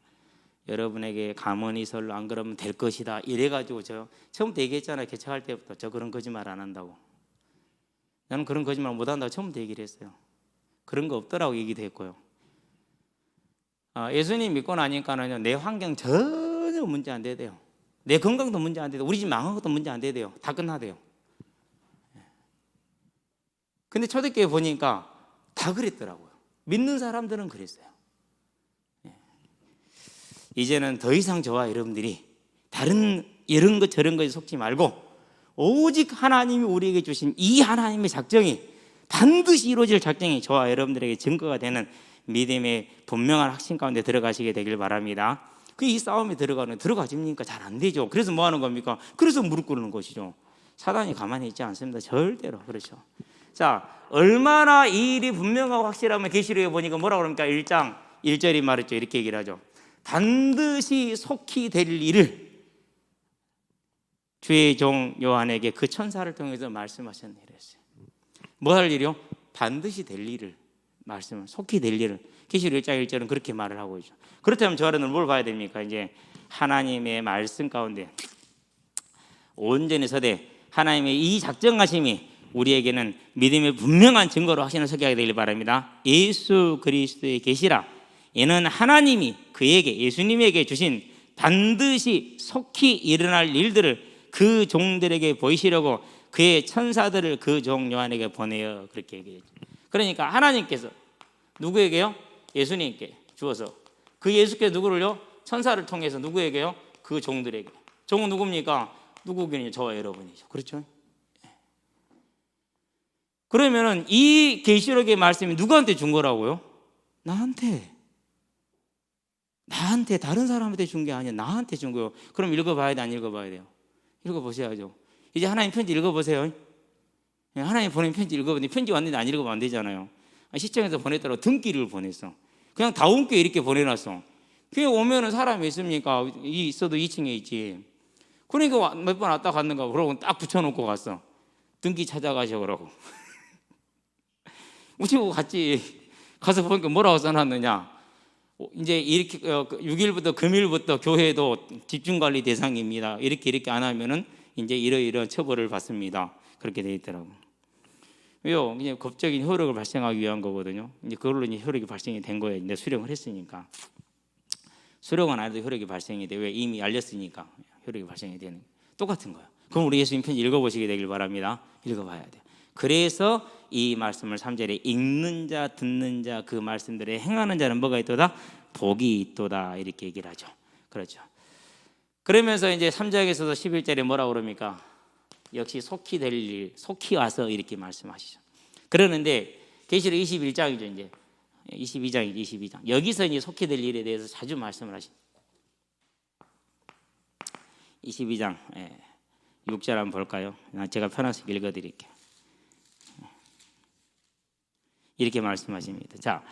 여러분에게 가문이 설로 안 그러면 될 것이다 이래가지고, 저 처음부터 얘기했잖아요. 개척할 때부터 저 그런 거짓말 안 한다고. 나는 그런 거짓말 못 한다고 처음부터 얘기를 했어요. 그런 거 없더라고 얘기도 했고요. 예수님 믿고 나니까는요, 내 환경 전혀 문제 안 되대요. 내 건강도 문제 안 되대요. 우리 집 망한 것도 문제 안 되대요. 다 끝나대요. 근데 초대교회 보니까 다 그랬더라고요. 믿는 사람들은 그랬어요. 이제는 더 이상 저와 여러분들이 다른 이런 것 저런 것에 속지 말고 오직 하나님이 우리에게 주신 이 하나님의 작정이, 반드시 이루어질 작정이 저와 여러분들에게 증거가 되는 믿음의 분명한 확신 가운데 들어가시게 되길 바랍니다. 이 싸움에 들어가집니까? 잘 안 되죠. 그래서 뭐 하는 겁니까? 그래서 무릎 꿇는 것이죠. 사단이 가만히 있지 않습니다. 절대로. 그렇죠. 자, 얼마나 이 일이 분명하고 확실하면 계시록에 보니까 뭐라고 그럽니까? 1장 1절이 말했죠. 이렇게 얘기를 하죠. 반드시 속히 될 일을 주의 종 요한에게 그 천사를 통해서 말씀하셨네 이랬어요. 뭐 할 일이요? 반드시 될 일을 말씀을, 속히 될 일을. 계시록 1장 1절은 그렇게 말을 하고 있죠. 그렇다면 저는 뭘 봐야 됩니까? 이제 하나님의 말씀 가운데 온전히 서되 하나님의 이 작정하심이 우리에게는 믿음의 분명한 증거로 확신을 서게 하게 되길 바랍니다. 예수 그리스도의 계시라. 이는 하나님이 그에게, 예수님에게 주신 반드시 속히 일어날 일들을 그 종들에게 보이시려고 그의 천사들을 그 종 요한에게 보내어 그렇게 얘기했죠. 그러니까 하나님께서 누구에게요? 예수님께 주어서 그 예수께서 누구를요? 천사를 통해서 누구에게요? 그 종들에게. 종은 누굽니까? 누구겠냐? 저와 여러분이죠. 그렇죠? 그러면은 이 계시록의 말씀이 누구한테 준 거라고요? 나한테 다른 사람한테 준 게 아니야. 나한테 준 거예요. 그럼 읽어봐야 돼, 안 읽어봐야 돼요? 읽어보셔야죠. 이제 하나님 편지 읽어보세요. 하나님 보낸 편지 읽어보니 편지 왔는데 안 읽어보면 안 되잖아요. 시청에서 보냈다고 등기를 보냈어. 그냥 다운께 이렇게 보내놨어. 그게 오면은 사람이 있습니까? 있어도 2층에 있지. 그러니까 몇 번 왔다 갔는가 그러고 딱 붙여놓고 갔어. 등기 찾아가셔 그러고. 우치고 갔지. 가서 보니까 뭐라고 써놨느냐. 이제 이렇게 6일부터 금일부터 교회도 집중관리 대상입니다. 이렇게 안 하면은 이제 이러이러한 처벌을 받습니다. 그렇게 돼 있더라고. 왜요? 그냥 법적인 효력을 발생하기 위한 거거든요. 이제 그걸로 이제 효력이 발생이 된 거예요. 이제 수령을 했으니까. 수령은 안 해도 효력이 발생이 돼. 왜? 이미 알렸으니까 효력이 발생이 되는. 똑같은 거예요. 그럼 우리 예수님 편지 읽어보시게 되길 바랍니다. 읽어봐야 돼요. 그래서 이 말씀을 3절에 읽는 자, 듣는 자, 그 말씀들에 행하는 자는 뭐가 있도다? 복이 있도다. 이렇게 얘기를 하죠. 그렇죠. 그러면서 이제 3장에서도 11절에 뭐라고 그럽니까? 역시 속히 될 일, 속히 와서 이렇게 말씀하시죠. 그러는데 계시록 21장이죠. 이제 22장이죠. 22장. 여기서 이제 속히 될 일에 대해서 자주 말씀을 하십니다. 22장 6절 한번 볼까요? 제가 편하게 읽어드릴게요. 이렇게 말씀하십니다. 자,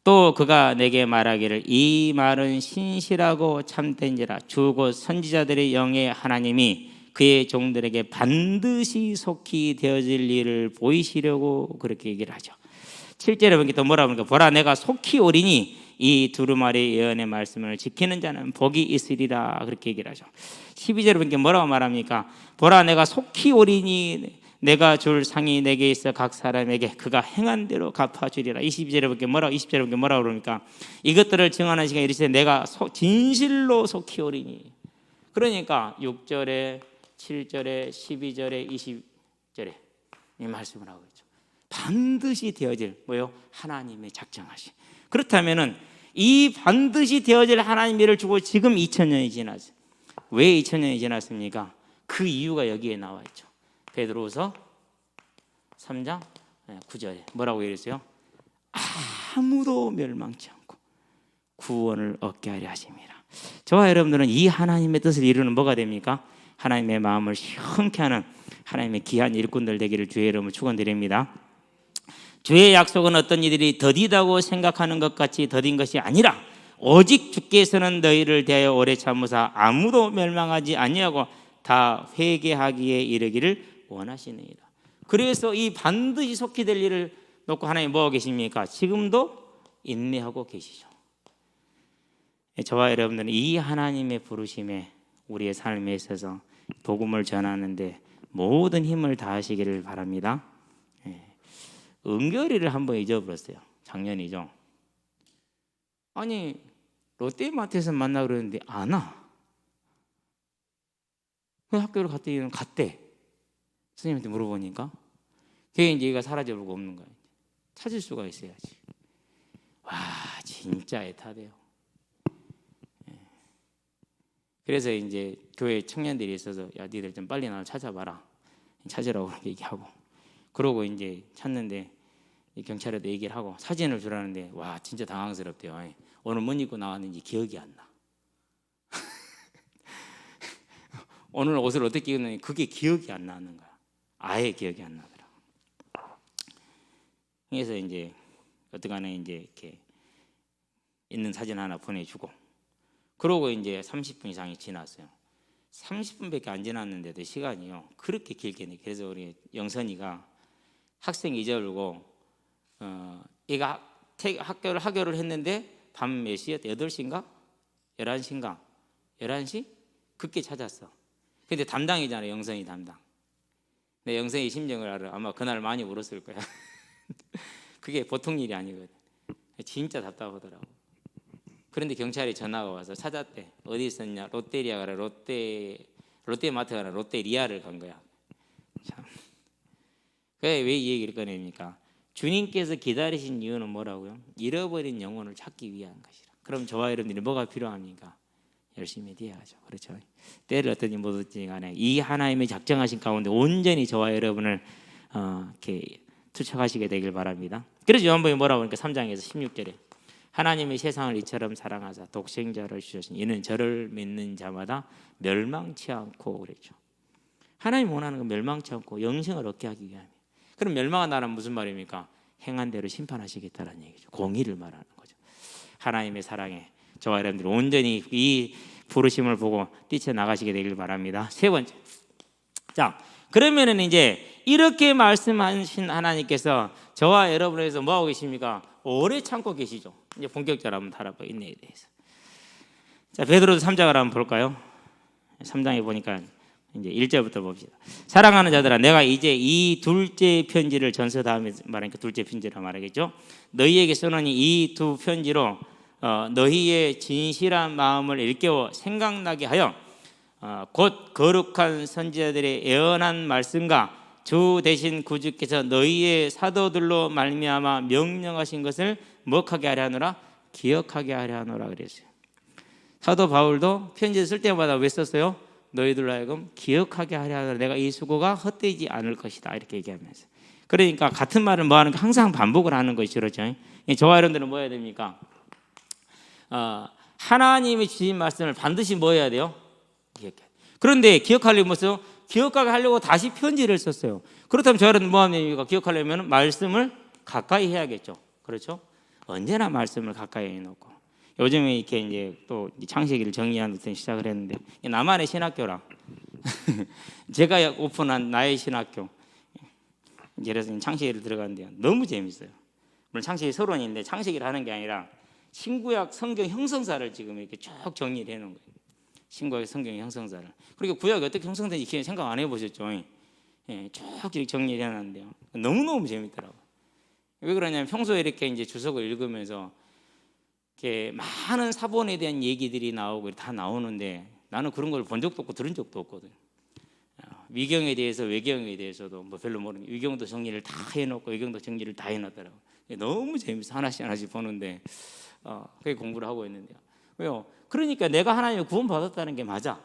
또 그가 내게 말하기를 이 말은 신실하고 참된지라 주 곧 선지자들의 영의 하나님이 그의 종들에게 반드시 속히 되어질 일을 보이시려고 그렇게 얘기를 하죠. 7절에 보니까 또 뭐라 그러니까 보라 내가 속히 오리니 이 두루마리 예언의 말씀을 지키는 자는 복이 있으리라 그렇게 얘기를 하죠. 12절에 보니까 뭐라고 말합니까? 보라 내가 속히 오리니 내가 줄 상이 내게 있어 각 사람에게 그가 행한 대로 갚아주리라. 22절에 보니까 뭐라고 그러니까 이것들을 증언하는 시간에 이르시되 내가 진실로 속히 오리니. 그러니까 6절에 7절에 12절에 20절에 이 말씀을 하고 있죠. 반드시 되어질 뭐요? 하나님의 작정하심. 그렇다면은 이 반드시 되어질 하나님 일을 주고 지금 2000년이 지났어요. 왜 2000년이 지났습니까? 그 이유가 여기에 나와 있죠. 베드로후서 3장 9절에 뭐라고 얘기했어요? 아무도 멸망치 않고 구원을 얻게 하려 하심이라. 저와 여러분들은 이 하나님의 뜻을 이루는 뭐가 됩니까? 하나님의 마음을 시원케 하는 하나님의 귀한 일꾼들 되기를 주의 이름으로 축원드립니다. 주의 약속은 어떤 이들이 더디다고 생각하는 것 같이 더딘 것이 아니라 오직 주께서는 너희를 대하여 오래 참으사 아무도 멸망하지 아니하고 다 회개하기에 이르기를 원하시느니라. 그래서 이 반드시 속히 될 일을 놓고 하나님 뭐하고 계십니까? 지금도 인내하고 계시죠. 저와 여러분들은 이 하나님의 부르심에 우리의 삶에 있어서 복음을 전하는데 모든 힘을 다하시기를 바랍니다. 은결이를 한번 잊어버렸어요. 작년이죠. 아니 롯데마트에서 만나고 그러는데 안 와. 그 학교를 갔더니 갔대. 선생님한테 물어보니까 그게 이제 얘가 사라져버리고 없는 거예요. 찾을 수가 있어야지. 와 진짜 애타돼요. 그래서 이제 교회 청년들이 있어서 야 니들 좀 빨리 나를 찾아봐라. 찾으라고 얘기하고 그러고 이제 찾는데 경찰에도 얘기를 하고 사진을 주라는데 와 진짜 당황스럽대요. 오늘 못 입고 나왔는지 기억이 안 나. 오늘 옷을 어떻게 입었는지 그게 기억이 안 나는 거야. 아예 기억이 안 나더라고. 그래서 이제 어떡하나 이제 이렇게 있는 사진 하나 보내주고, 그러고 이제 30분 이상이 지났어요. 30분밖에 안 지났는데도 시간이요 그렇게 길게 내. 그래서 우리 영선이가 학생 잊어버리고 얘가 학교를 했는데 밤 몇 시였대? 8시인가? 11시인가? 11시? 그렇게 찾았어. 근데 담당이잖아, 영선이 담당. 내 영선이 심정을 알아. 아마 그날 많이 울었을 거야. 그게 보통 일이 아니거든. 진짜 답답하더라고. 그런데 경찰이 전화가 와서 찾았대. 어디 있었냐? 롯데리아 가라. 롯데마트 가라. 롯데리아를 간 거야. 참. 왜 이 얘기를 꺼냅니까? 주님께서 기다리신 이유는 뭐라고요? 잃어버린 영혼을 찾기 위한 것이라. 그럼 저와 여러분들이 뭐가 필요합니까? 열심히 뛰어야죠. 그렇죠? 때를 어떤지 못했지 간에 이 하나님의 작정하신 가운데 온전히 저와 여러분을 이렇게 투척하시게 되길 바랍니다. 그래서 요한복음이 뭐라고 하니까 3장에서 16절에 하나님이 세상을 이처럼 사랑하사 독생자를 주셨으니 이는 저를 믿는 자마다 멸망치 않고 그랬죠. 하나님 원하는 건 멸망치 않고 영생을 얻게 하기 위함이에요. 그럼 멸망한 나라는 무슨 말입니까? 행한 대로 심판하시겠다는 얘기죠. 공의를 말하는 거죠. 하나님의 사랑에 저와 여러분들이 온전히 이 부르심을 보고 뛰쳐나가시게 되길 바랍니다. 세 번째, 자 그러면은 이제 이렇게 말씀하신 하나님께서 저와 여러분을 위해서 뭐하고 계십니까? 오래 참고 계시죠. 이제 본격적으로 한번 달아봐 인내에 대해서. 자 베드로서 3장을 한번 볼까요? 3장에 보니까 이제 1절부터 봅시다. 사랑하는 자들아, 내가 이제 이 둘째 편지를 전서 다음에 말하니까 둘째 편지라 말하겠죠. 너희에게 써노니 이 두 편지로 너희의 진실한 마음을 일깨워 생각나게 하여 곧 거룩한 선지자들의 예언한 말씀과 주 대신 구주께서 너희의 사도들로 말미암아 명령하신 것을 뭐하게 하려 하노라? 기억하게 하려 하노라 그랬어요. 사도 바울도 편지를 쓸 때마다 왜 썼어요? 너희들로 하여금 기억하게 하려 하노라. 내가 이 수고가 헛되지 않을 것이다 이렇게 얘기하면서. 그러니까 같은 말을 뭐 하는 거 항상 반복을 하는 것이죠. 그렇죠? 저와 여러분들은 뭐 해야 됩니까? 하나님이 주신 말씀을 반드시 뭐 해야 돼요? 기억해. 그런데 기억하려면 뭐죠? 기억하게 하려고 다시 편지를 썼어요. 그렇다면 저는 뭐 하면 됩니까? 기억하려면 말씀을 가까이 해야겠죠. 그렇죠? 언제나 말씀을 가까이 해놓고. 요즘에 이렇게 이제 또 창세기를 정리하는 듯 시작을 했는데 나만의 신학교라. 제가 오픈한 나의 신학교. 그래서 창세기를 들어갔는데요. 너무 재밌어요. 물론 창세기 서론인데 창세기를 하는 게 아니라 신구약 성경 형성사를 지금 이렇게 쭉 정리를 해놓은 거예요. 신구약 성경 형성사를. 그리고 구약이 어떻게 형성된지 생각 안 해보셨죠? 예, 쭉 이렇게 정리를 해놨는데요. 너무너무 재밌더라고요. 왜 그러냐면 평소에 이렇게 이제 주석을 읽으면서 이렇게 많은 사본에 대한 얘기들이 나오고 다 나오는데 나는 그런 걸 본 적도 없고 들은 적도 없거든. 위경에 대해서 외경에 대해서도 뭐 별로 모르는 위경도 정리를 다 해놓고 외경도 정리를 다 해놨더라고. 너무 재밌어. 하나씩 보는데 그렇게 공부를 하고 있는데요. 왜요? 그러니까 내가 하나님의 구원 받았다는 게 맞아.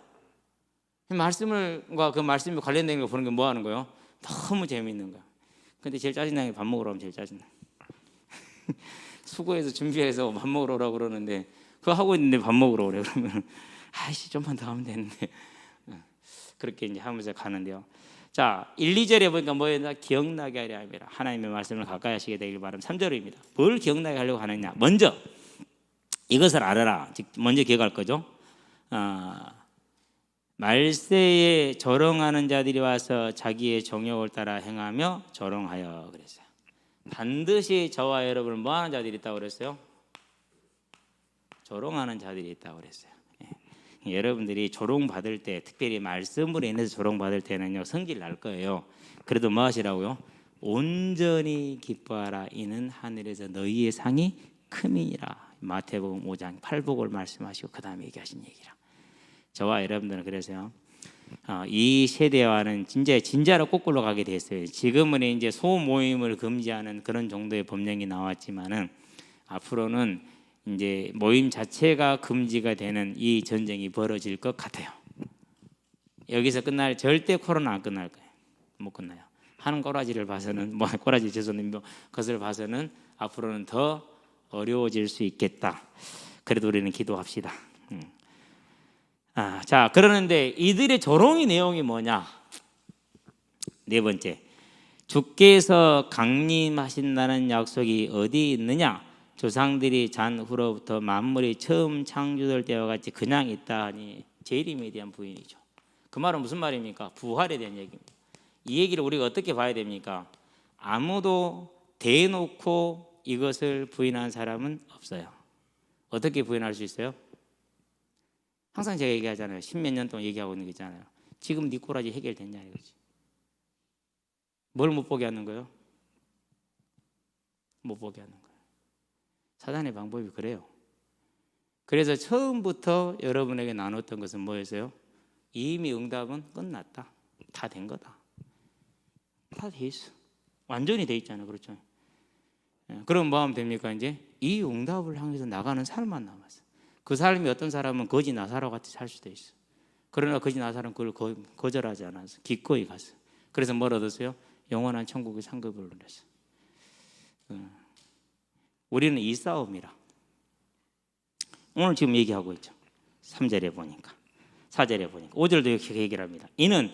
말씀과 그 말씀에 관련된 거 보는 게 뭐 하는 거예요? 너무 재밌는 거야. 근데 제일 짜증나는 게 밥 먹으러 오면 제일 짜증나. 수고해서 준비해서 밥 먹으러 오라고 그러는데 그거 하고 있는데 밥 먹으러 오래 그러면 아이씨 좀만 더 하면 되는데 그렇게 이제 하면서 가는데요. 자 1, 2절에 보니까 뭐였나? 기억나게 하려 함이라. 하나님의 말씀을 가까이 하시게 되길 바랍니다. 3절입니다. 뭘 기억나게 하려고 하느냐? 먼저 이것을 알아라. 먼저 기억할 거죠. 말세에 조롱하는 자들이 와서 자기의 정욕을 따라 행하며 조롱하여 그랬어요. 반드시 저와 여러분을 뭐하는 자들이 있다고 그랬어요? 조롱하는 자들이 있다고 그랬어요. 예. 여러분들이 조롱받을 때 특별히 말씀으로 인해서 조롱받을 때는요 성질 날 거예요. 그래도 뭐 하시라고요? 온전히 기뻐하라. 이는 하늘에서 너희의 상이 큼이니라. 마태복음 5장 8복을 말씀하시고 그 다음에 얘기하신 얘기라. 저와 여러분들은 그래서요 이 세대와는 진짜로 거꾸로 가게 됐어요. 지금은 이제 소모임을 금지하는 그런 정도의 법령이 나왔지만은 앞으로는 이제 모임 자체가 금지가 되는 이 전쟁이 벌어질 것 같아요. 여기서 절대 코로나 안 끝날 거예요. 못 끝나요. 하는 꼬라지를 봐서는 꼬라지 죄송합니다. 것을 봐서는 앞으로는 더 어려워질 수 있겠다. 그래도 우리는 기도합시다. 자, 그러는데 이들의 조롱의 내용이 뭐냐? 네 번째, 주께서 강림하신다는 약속이 어디 있느냐? 조상들이 잔 후로부터 만물이 처음 창조될 때와 같이 그냥 있다니 재림에 대한 부인이죠. 그 말은 무슨 말입니까? 부활에 대한 얘기입니다. 이 얘기를 우리가 어떻게 봐야 됩니까? 아무도 대놓고 이것을 부인한 사람은 없어요. 어떻게 부인할 수 있어요? 항상 제가 얘기하잖아요. 십몇 년 동안 얘기하고 있는 게 있잖아요. 지금 네 꼬라지 해결됐냐 이거지. 뭘 못 보게 하는 거예요? 못 보게 하는 거예요. 사단의 방법이 그래요. 그래서 처음부터 여러분에게 나눴던 것은 뭐였어요? 이미 응답은 끝났다. 다 된 거다. 다 돼 있어. 완전히 돼 있잖아요. 그렇죠? 그럼 뭐 하면 됩니까? 이제 이 응답을 향해서 나가는 삶만 남았어. 그 삶이 어떤 사람은 거지 나사로 같이 살 수도 있어. 그러나 거지 나사로는 그걸 거절하지 않았어. 기꺼이 갔어. 그래서 뭘 얻었어요? 영원한 천국의 상급을 얻었어. 우리는 이 싸움이라. 오늘 지금 얘기하고 있죠. 3절에 보니까, 4절에 보니까, 5절도 이렇게 얘기를 합니다. 이는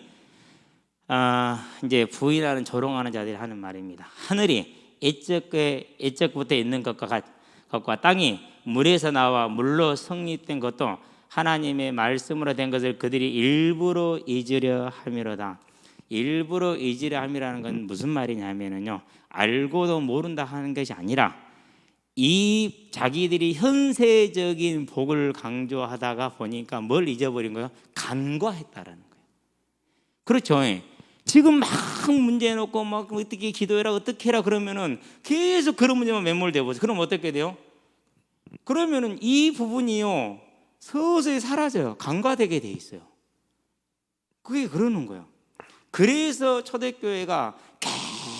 이제 부인하는 조롱하는 자들이 하는 말입니다. 하늘이 애적부터 있는 것과 땅이 물에서 나와 물로 성립된 것도 하나님의 말씀으로 된 것을 그들이 일부러 잊으려 함이로다. 일부러 잊으려 함이라는 건 무슨 말이냐면요, 알고도 모른다 하는 것이 아니라 이 자기들이 현세적인 복을 강조하다가 보니까 뭘 잊어버린 거예요? 간과했다라는 거예요. 그렇죠. 지금 막 문제 놓고 막 어떻게 기도해라 어떻게 해라 그러면은 계속 그런 문제만 매몰되어 보세요. 그럼 어떻게 돼요? 그러면은 이 부분이요 서서히 사라져요. 간과되게 돼 있어요. 그게 그러는 거예요. 그래서 초대교회가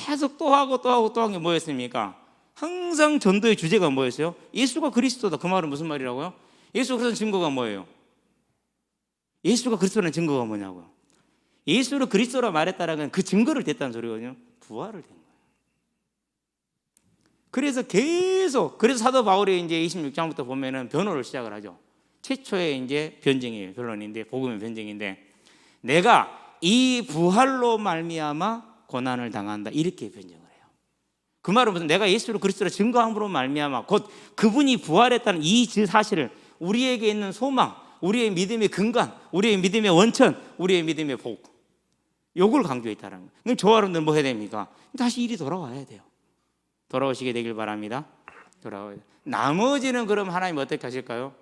계속 또 하고 또 하고 또 한 게 뭐였습니까? 항상 전도의 주제가 뭐였어요? 예수가 그리스도다. 그 말은 무슨 말이라고요? 예수가 그리스도는 증거가 뭐예요? 예수가 그리스도라는 증거가 뭐냐고요? 예수를 그리스도라 말했다라는 그 증거를 댔다는 소리거든요. 부활을 된 거예요. 그래서 계속 그래서 사도 바울이 이제 26장부터 보면은 변호를 시작을 하죠. 최초의 이제 변증이에요. 변론인데 복음의 변증인데 내가 이 부활로 말미암아 고난을 당한다 이렇게 변증을 해요. 그 말은 무슨 내가 예수를 그리스도로 증거함으로 말미암아 곧 그분이 부활했다는 이 사실을 우리에게 있는 소망, 우리의 믿음의 근간, 우리의 믿음의 원천, 우리의 믿음의 복 요걸 강조했다는 거예요. 그럼 저 여러분들 뭐 해야 됩니까? 다시 일이 돌아와야 돼요. 돌아오시게 되길 바랍니다. 돌아와야 돼요. 나머지는 그럼 하나님 어떻게 하실까요?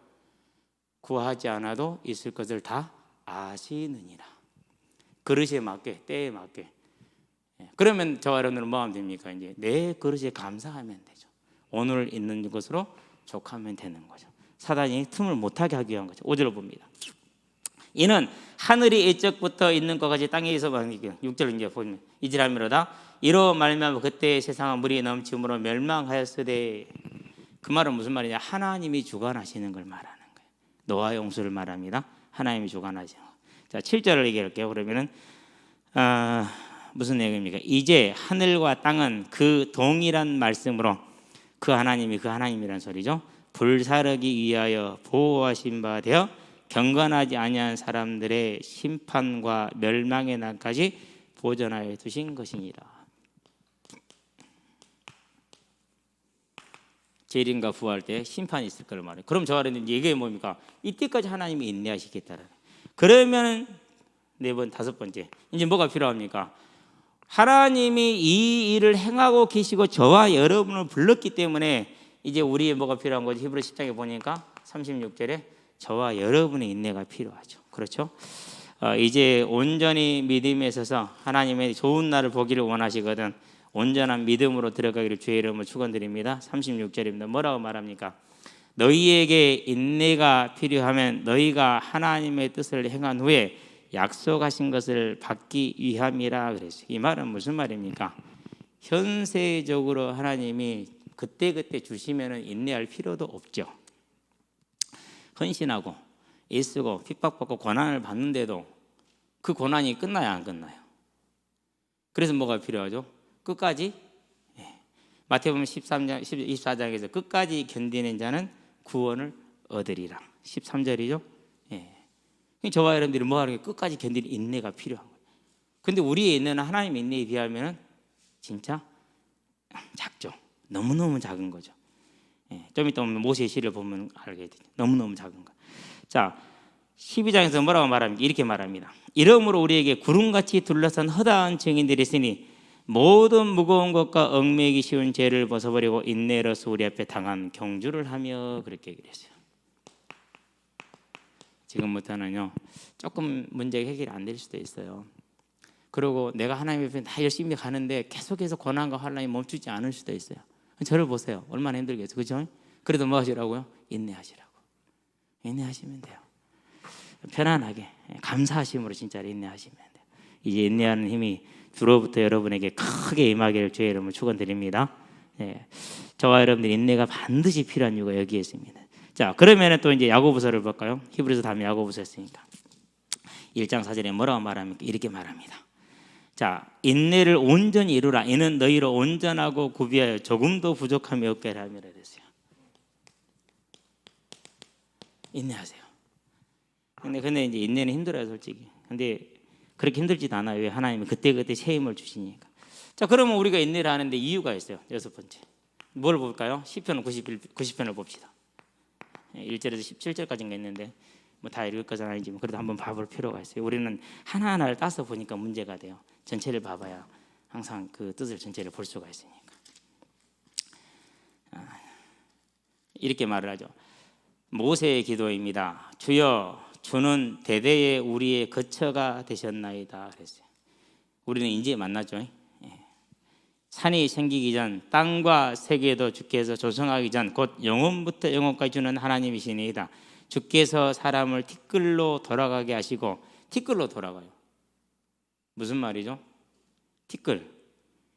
구하지 않아도 있을 것을 다 아시느니라. 그릇에 맞게 때에 맞게. 그러면 저와 여러분들은 뭐 하면 됩니까? 이제 내 그릇에 감사하면 되죠. 오늘 있는 것으로 족하면 되는 거죠. 사단이 틈을 못하게 하기 위한 거죠. 5절을 봅니다. 이는 하늘이 애적부터 있는 것 같이 땅에서 6절 이제 보면 이지라미로다. 이로 말미암아 그때 세상은 물이 넘침으로 멸망하였으되. 그 말은 무슨 말이냐? 하나님이 주관하시는 걸 말하는 거예요. 노아 홍수를 말합니다. 하나님이 주관하시는 거. 자, 7절을 얘기할게요. 그러면은 무슨 내용입니까? 이제 하늘과 땅은 그 동일한 말씀으로 그 하나님이 그 하나님이라는 소리죠. 불사르기 위하여 보호하신 바 되어 경건하지 아니한 사람들의 심판과 멸망의 날까지 보존하여 두신 것이니라. 재림과 부활 때 심판이 있을 걸 말해요. 그럼 저 아래는 이게 뭡니까? 이때까지 하나님이 인내하시겠다는. 그러면 네 번, 다섯 번째 이제 뭐가 필요합니까? 하나님이 이 일을 행하고 계시고 저와 여러분을 불렀기 때문에 이제 우리의 뭐가 필요한 거지? 히브리 10장에 보니까 36절에 저와 여러분의 인내가 필요하죠. 그렇죠? 이제 온전히 믿음에 있어서 하나님의 좋은 날을 보기를 원하시거든 온전한 믿음으로 들어가기를 주의 이름으로 축원드립니다. 36절입니다. 뭐라고 말합니까? 너희에게 인내가 필요하면 너희가 하나님의 뜻을 행한 후에 약속하신 것을 받기 위함이라 그랬어요. 이 말은 무슨 말입니까? 현세적으로 하나님이 그때그때 주시면 인내할 필요도 없죠. 헌신하고 애쓰고 핍박받고 고난을 받는데도 그 고난이 끝나야 안 끝나요? 그래서 뭐가 필요하죠? 끝까지 마태복음 13장 24장에서 끝까지 견디는 자는 구원을 얻으리라. 13절이죠. 저와 여러분들이 뭐 하는 게 끝까지 견디는 인내가 필요한 거예요. 근데 우리의 인내는 하나님의 인내에 비하면 진짜 작죠. 너무너무 작은 거죠. 좀 이따 모세의 시를 보면 알게 되죠. 너무너무 작은 거. 자, 12장에서 뭐라고 말합니까? 이렇게 말합니다. 이러므로 우리에게 구름같이 둘러싼 허다한 증인들이 있으니 모든 무거운 것과 얽매이기 쉬운 죄를 벗어버리고 인내로서 우리 앞에 당한 경주를 하며 그렇게 얘기를 했어요. 지금부터는요 조금 문제가 해결이 안 될 수도 있어요. 그리고 내가 하나님 앞에 다 열심히 가는데 계속해서 고난과 환난이 멈추지 않을 수도 있어요. 저를 보세요. 얼마나 힘들겠어요. 그렇죠? 그래도 뭐 하시라고요? 인내하시라고. 인내하시면 돼요. 편안하게 감사하심으로 진짜 인내하시면 돼요. 이제 인내하는 힘이 주로부터 여러분에게 크게 임하기를 주의 이름으로 축원드립니다. 저와 여러분들 인내가 반드시 필요한 이유가 여기에 있습니다. 자, 그러면은 또 이제 야고보서를 볼까요? 히브리서 다음에 야고보서였으니까 1장 4절에 뭐라고 말합니까? 이렇게 말합니다. 자, 인내를 온전히 이루라. 이는 너희로 온전하고 구비하여 조금도 부족함이 없게 하리라 그랬어요. 인내하세요. 근데 이제 인내는 힘들어요, 솔직히. 근데 그렇게 힘들지도 않아요. 왜? 하나님이 그때그때 새 힘을 주시니까. 자, 그러면 우리가 인내를 하는데 이유가 있어요. 6번째. 뭘 볼까요? 시편 90편을 봅시다. 1절에서 17절까지인가 있는데 뭐 다 읽을 것은 아니지만 그래도 한번 봐볼 필요가 있어요. 우리는 하나하나를 따서 보니까 문제가 돼요. 전체를 봐봐야 항상 그 뜻을 전체를 볼 수가 있으니까. 이렇게 말을 하죠. 모세의 기도입니다. 주여, 주는 대대에 우리의 거처가 되셨나이다 그랬어요. 우리는 이제 만났죠. 산이 생기기 전 땅과 세계도 주께서 조성하기 전 곧 영원부터 영원까지 주는 하나님이시니이다. 주께서 사람을 티끌로 돌아가게 하시고, 티끌로 돌아가요. 무슨 말이죠? 티끌.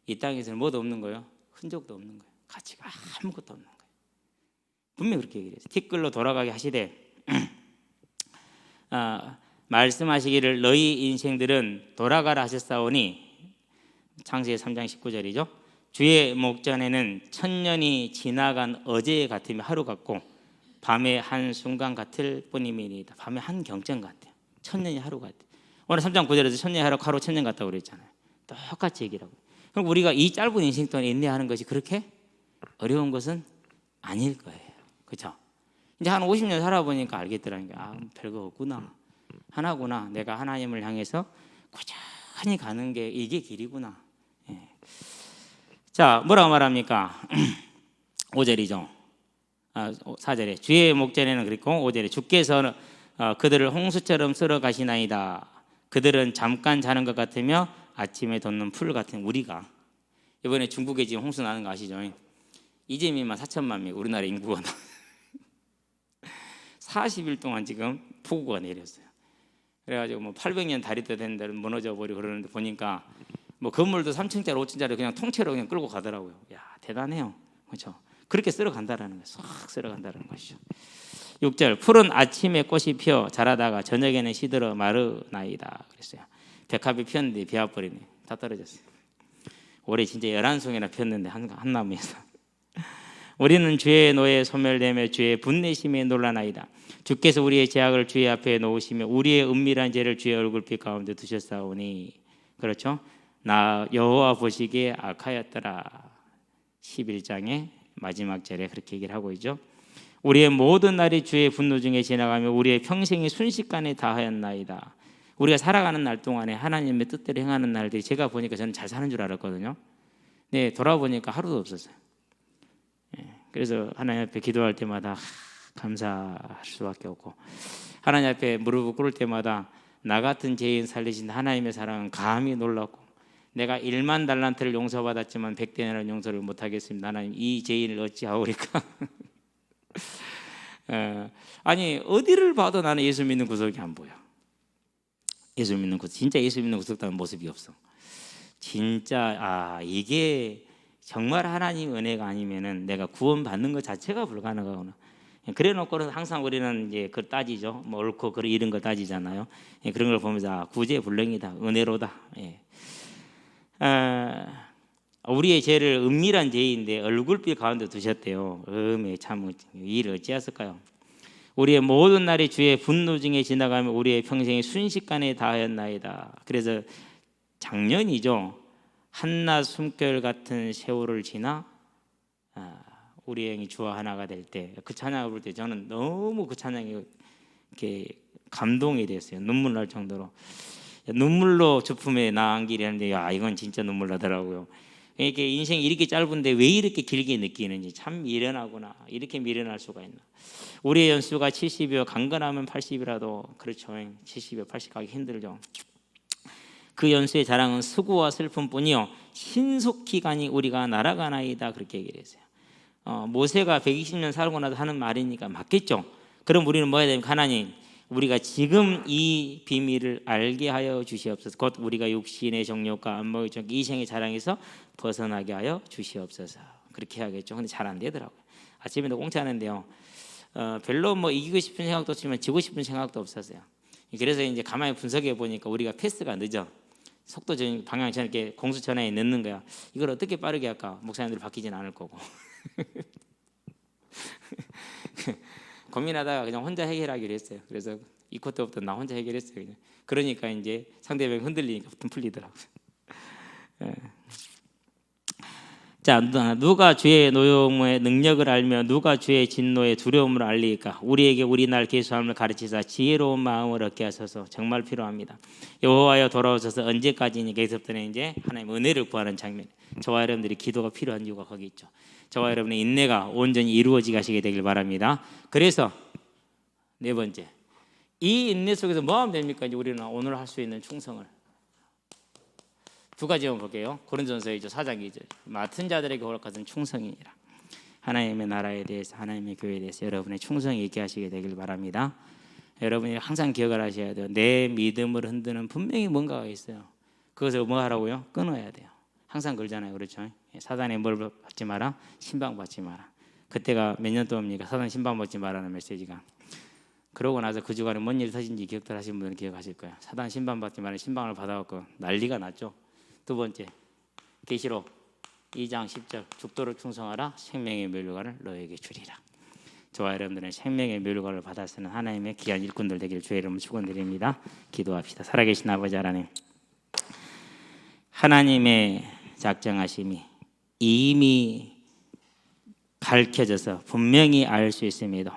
이 땅에서는 뭐도 없는 거예요? 흔적도 없는 거예요. 가치가 아무것도 없는 거예요. 분명히 그렇게 얘기를 했어요. 티끌로 돌아가게 하시되 말씀하시기를 너희 인생들은 돌아가라 하셨사오니, 창세기 3장 19절이죠. 주의 목전에는 천년이 지나간 어제 같으며 하루 같고 밤의 한 순간 같을 뿐이니이다. 밤의 한 경전 같아요. 천년이 하루 같아요. 오늘 3장 9절에서 천년이 하루 천년 같다고 그랬잖아요. 똑같이 얘기를 하고. 그럼 우리가 이 짧은 인생 동안 인내하는 것이 그렇게 어려운 것은 아닐 거예요. 그렇죠? 이제 한 50년 살아보니까 알겠더라는 게 별거 없구나. 하나구나. 내가 하나님을 향해서 꾸준히 가는 게 이게 길이구나. 자, 뭐라고 말합니까? 5절이죠. 4절에 주의 목전에는 그랬고 5절에 주께서 그들을 홍수처럼 쓸어 가시나이다. 그들은 잠깐 자는 것 같으며 아침에 돋는 풀 같은 우리가. 이번에 중국에 지금 홍수 나는 거 아시죠? 이재민만 4천만 명, 우리나라 인구가 40일 동안 지금 폭우가 내렸어요. 그래가지고 뭐 800년 다리도 된 데는 무너져 버리고 그러는데 보니까 뭐 건물도 3층짜리 5층짜리 그냥 통째로 그냥 끌고 가더라고요. 야, 대단해요. 그렇죠? 그렇게 쓸어 간다라는 거예요. 싹 쓸어 간다는 것이죠. 6절 푸른 아침에 꽃이 피어 자라다가 저녁에는 시들어 마르나이다 그랬어요. 백합이 피었는데 비 와버리네. 다 떨어졌어요. 올해 진짜 11송이나 피었는데 한 나무에서. 우리는 주의 노에 소멸되며 주의 분내심에 놀라나이다. 주께서 우리의 죄악을 주의 앞에 놓으시며 우리의 은밀한 죄를 주의 얼굴빛 가운데 두셨사오니. 그렇죠? 나 여호와 보시기에 악하였더라. 11장의 마지막 절에 그렇게 얘기를 하고 있죠. 우리의 모든 날이 주의 분노 중에 지나가며 우리의 평생이 순식간에 다하였나이다. 우리가 살아가는 날 동안에 하나님의 뜻대로 행하는 날들이 제가 보니까 저는 잘 사는 줄 알았거든요. 네, 돌아보니까 하루도 없었어요. 그래서 하나님 앞에 기도할 때마다 감사할 수밖에 없고, 하나님 앞에 무릎을 꿇을 때마다 나 같은 죄인 살리신 하나님의 사랑은 감히 놀랍고, 내가 1만 달란트를 용서받았지만 100대나리온 용서를 못하겠습니다. 하나님, 이 죄인을 어찌하오리까? 아니, 어디를 봐도 나는 예수 믿는 구석이 안 보여. 예수 믿는 구석, 진짜 예수 믿는 구석다는 모습이 없어. 진짜 이게 정말 하나님 은혜가 아니면은 내가 구원받는 것 자체가 불가능하구나. 그래놓고는 항상 우리는 이제 그걸 따지죠. 뭐 옳고 그런 이런 거 따지잖아요. 그런 걸 보면서 구제불능이다, 은혜로다. 우리의 죄를 은밀한 죄인데 얼굴빛 가운데 두셨대요. 참 일을 어찌했을까요? 우리의 모든 날이 주의 분노 중에 지나가면 우리의 평생이 순식간에 다하였나이다. 그래서 작년이죠. 한낮 숨결 같은 세월을 지나 우리 영이 주와 하나가 될 때 그 찬양을 부를 때 저는 너무 그 찬양이 이렇게 감동이 됐어요. 눈물 날 정도로. 눈물로 주품에 나안기를 하는데 이건 진짜 눈물 나더라고요. 이렇게 인생이 이렇게 짧은데 왜 이렇게 길게 느끼는지 참 미련하구나. 이렇게 미련할 수가 있나. 우리의 연수가 70이요 강건하면 80이라도 그렇죠. 70이요 80 가기 힘들죠. 그 연수의 자랑은 수고와 슬픔뿐이요 신속히 가니 우리가 날아가나이다. 그렇게 얘기를 했어요. 모세가 120년 살고 나서 하는 말이니까 맞겠죠. 그럼 우리는 뭐 해야 됩니까? 하나님, 우리가 지금 이 비밀을 알게 하여 주시옵소서. 곧 우리가 육신의 정욕과 안목의 정욕 이 생의 자랑에서 벗어나게 하여 주시옵소서. 그렇게 해야겠죠. 근데 잘 안 되더라고요. 아침에도 공차하는데요, 별로 뭐 이기고 싶은 생각도 없지만 지고 싶은 생각도 없었어요. 그래서 이제 가만히 분석해 보니까 우리가 패스가 늦어. 속도 방향 이렇게 공수전화에 넣는 거야. 이걸 어떻게 빠르게 할까? 목사님들이 바뀌진 않을 거고. 고민하다가 그냥 혼자 해결하기로 했어요. 그래서 이 코트부터 나 혼자 해결했어요. 그냥. 그러니까 이제 상대방이 흔들리니까 좀 풀리더라고요. 자, 누가 주의 노여움의 능력을 알며 누가 주의 진노의 두려움을 알리까? 우리에게 우리 날 계수함을 가르치사 지혜로운 마음을 얻게 하소서. 정말 필요합니다. 여호와여 돌아오셔서 언제까지니? 계속되는 이제 하나님 은혜를 구하는 장면. 저와 여러분들이 기도가 필요한 이유가 거기 있죠. 저와 여러분의 인내가 온전히 이루어지게 하시게 되길 바랍니다. 그래서 네 번째, 이 인내 속에서 뭐 하면 됩니까? 이제 우리는 오늘 할 수 있는 충성을 두 가지만 볼게요. 고린도전서 4장 2절 맡은 자들에게 허락하신 충성이니라. 하나님의 나라에 대해서 하나님의 교회에 대해서 여러분의 충성이 있게 하시게 되길 바랍니다. 여러분이 항상 기억을 하셔야 돼요. 내 믿음을 흔드는 분명히 뭔가가 있어요. 그것을 뭐 하라고요? 끊어야 돼요. 항상 그러잖아요. 그렇죠? 사단의 뭘 받지 마라? 신방받지 마라. 그때가 몇 년 동안입니까? 사단 신방받지 마라는 메시지가. 그러고 나서 그 주간에 뭔 일이 터진지 기억들 하시는 분들은 기억하실 거예요. 사단 신방받지 마라. 신방을 받아갖고 난리가 났죠. 두 번째, 계시록 2장 10절 죽도록 충성하라. 생명의 멸류관을 너에게 주리라. 저와 여러분들은 생명의 멸류관을 받아 쓰는 하나님의 귀한 일꾼들 되기를 주의 이름으로 축원드립니다. 기도합시다. 살아계신 아버지 하나님, 하나님의 작정하심이 이미 밝혀져서 분명히 알 수 있음에도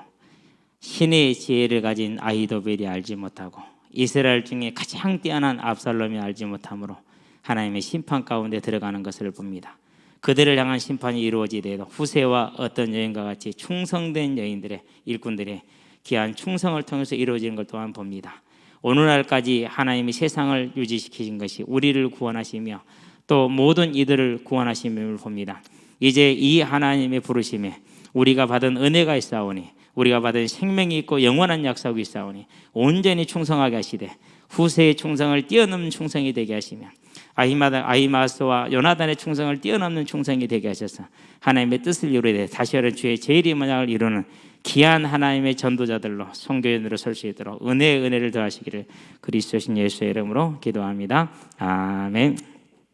신의 지혜를 가진 아히도벨이 알지 못하고 이스라엘 중에 가장 뛰어난 압살롬이 알지 못함으로 하나님의 심판 가운데 들어가는 것을 봅니다. 그들을 향한 심판이 이루어지더라도 후세와 어떤 여인과 같이 충성된 여인들의 일꾼들의 귀한 충성을 통해서 이루어지는 걸 또한 봅니다. 오늘날까지 하나님이 세상을 유지시키신 것이 우리를 구원하시며 또 모든 이들을 구원하심을 봅니다. 이제 이 하나님의 부르심에 우리가 받은 은혜가 있사오니 우리가 받은 생명이 있고 영원한 약속이 있사오니 온전히 충성하게 하시되 후세의 충성을 뛰어넘는 충성이 되게 하시며 아히마스와 요나단의 충성을 뛰어넘는 충성이 되게 하셔서 하나님의 뜻을 이루되 다시 하는 주의 제일의 만약을 이루는 귀한 하나님의 전도자들로 선교인으로 설 수 있도록 은혜를 더하시기를 그리스도신 예수의 이름으로 기도합니다. 아멘.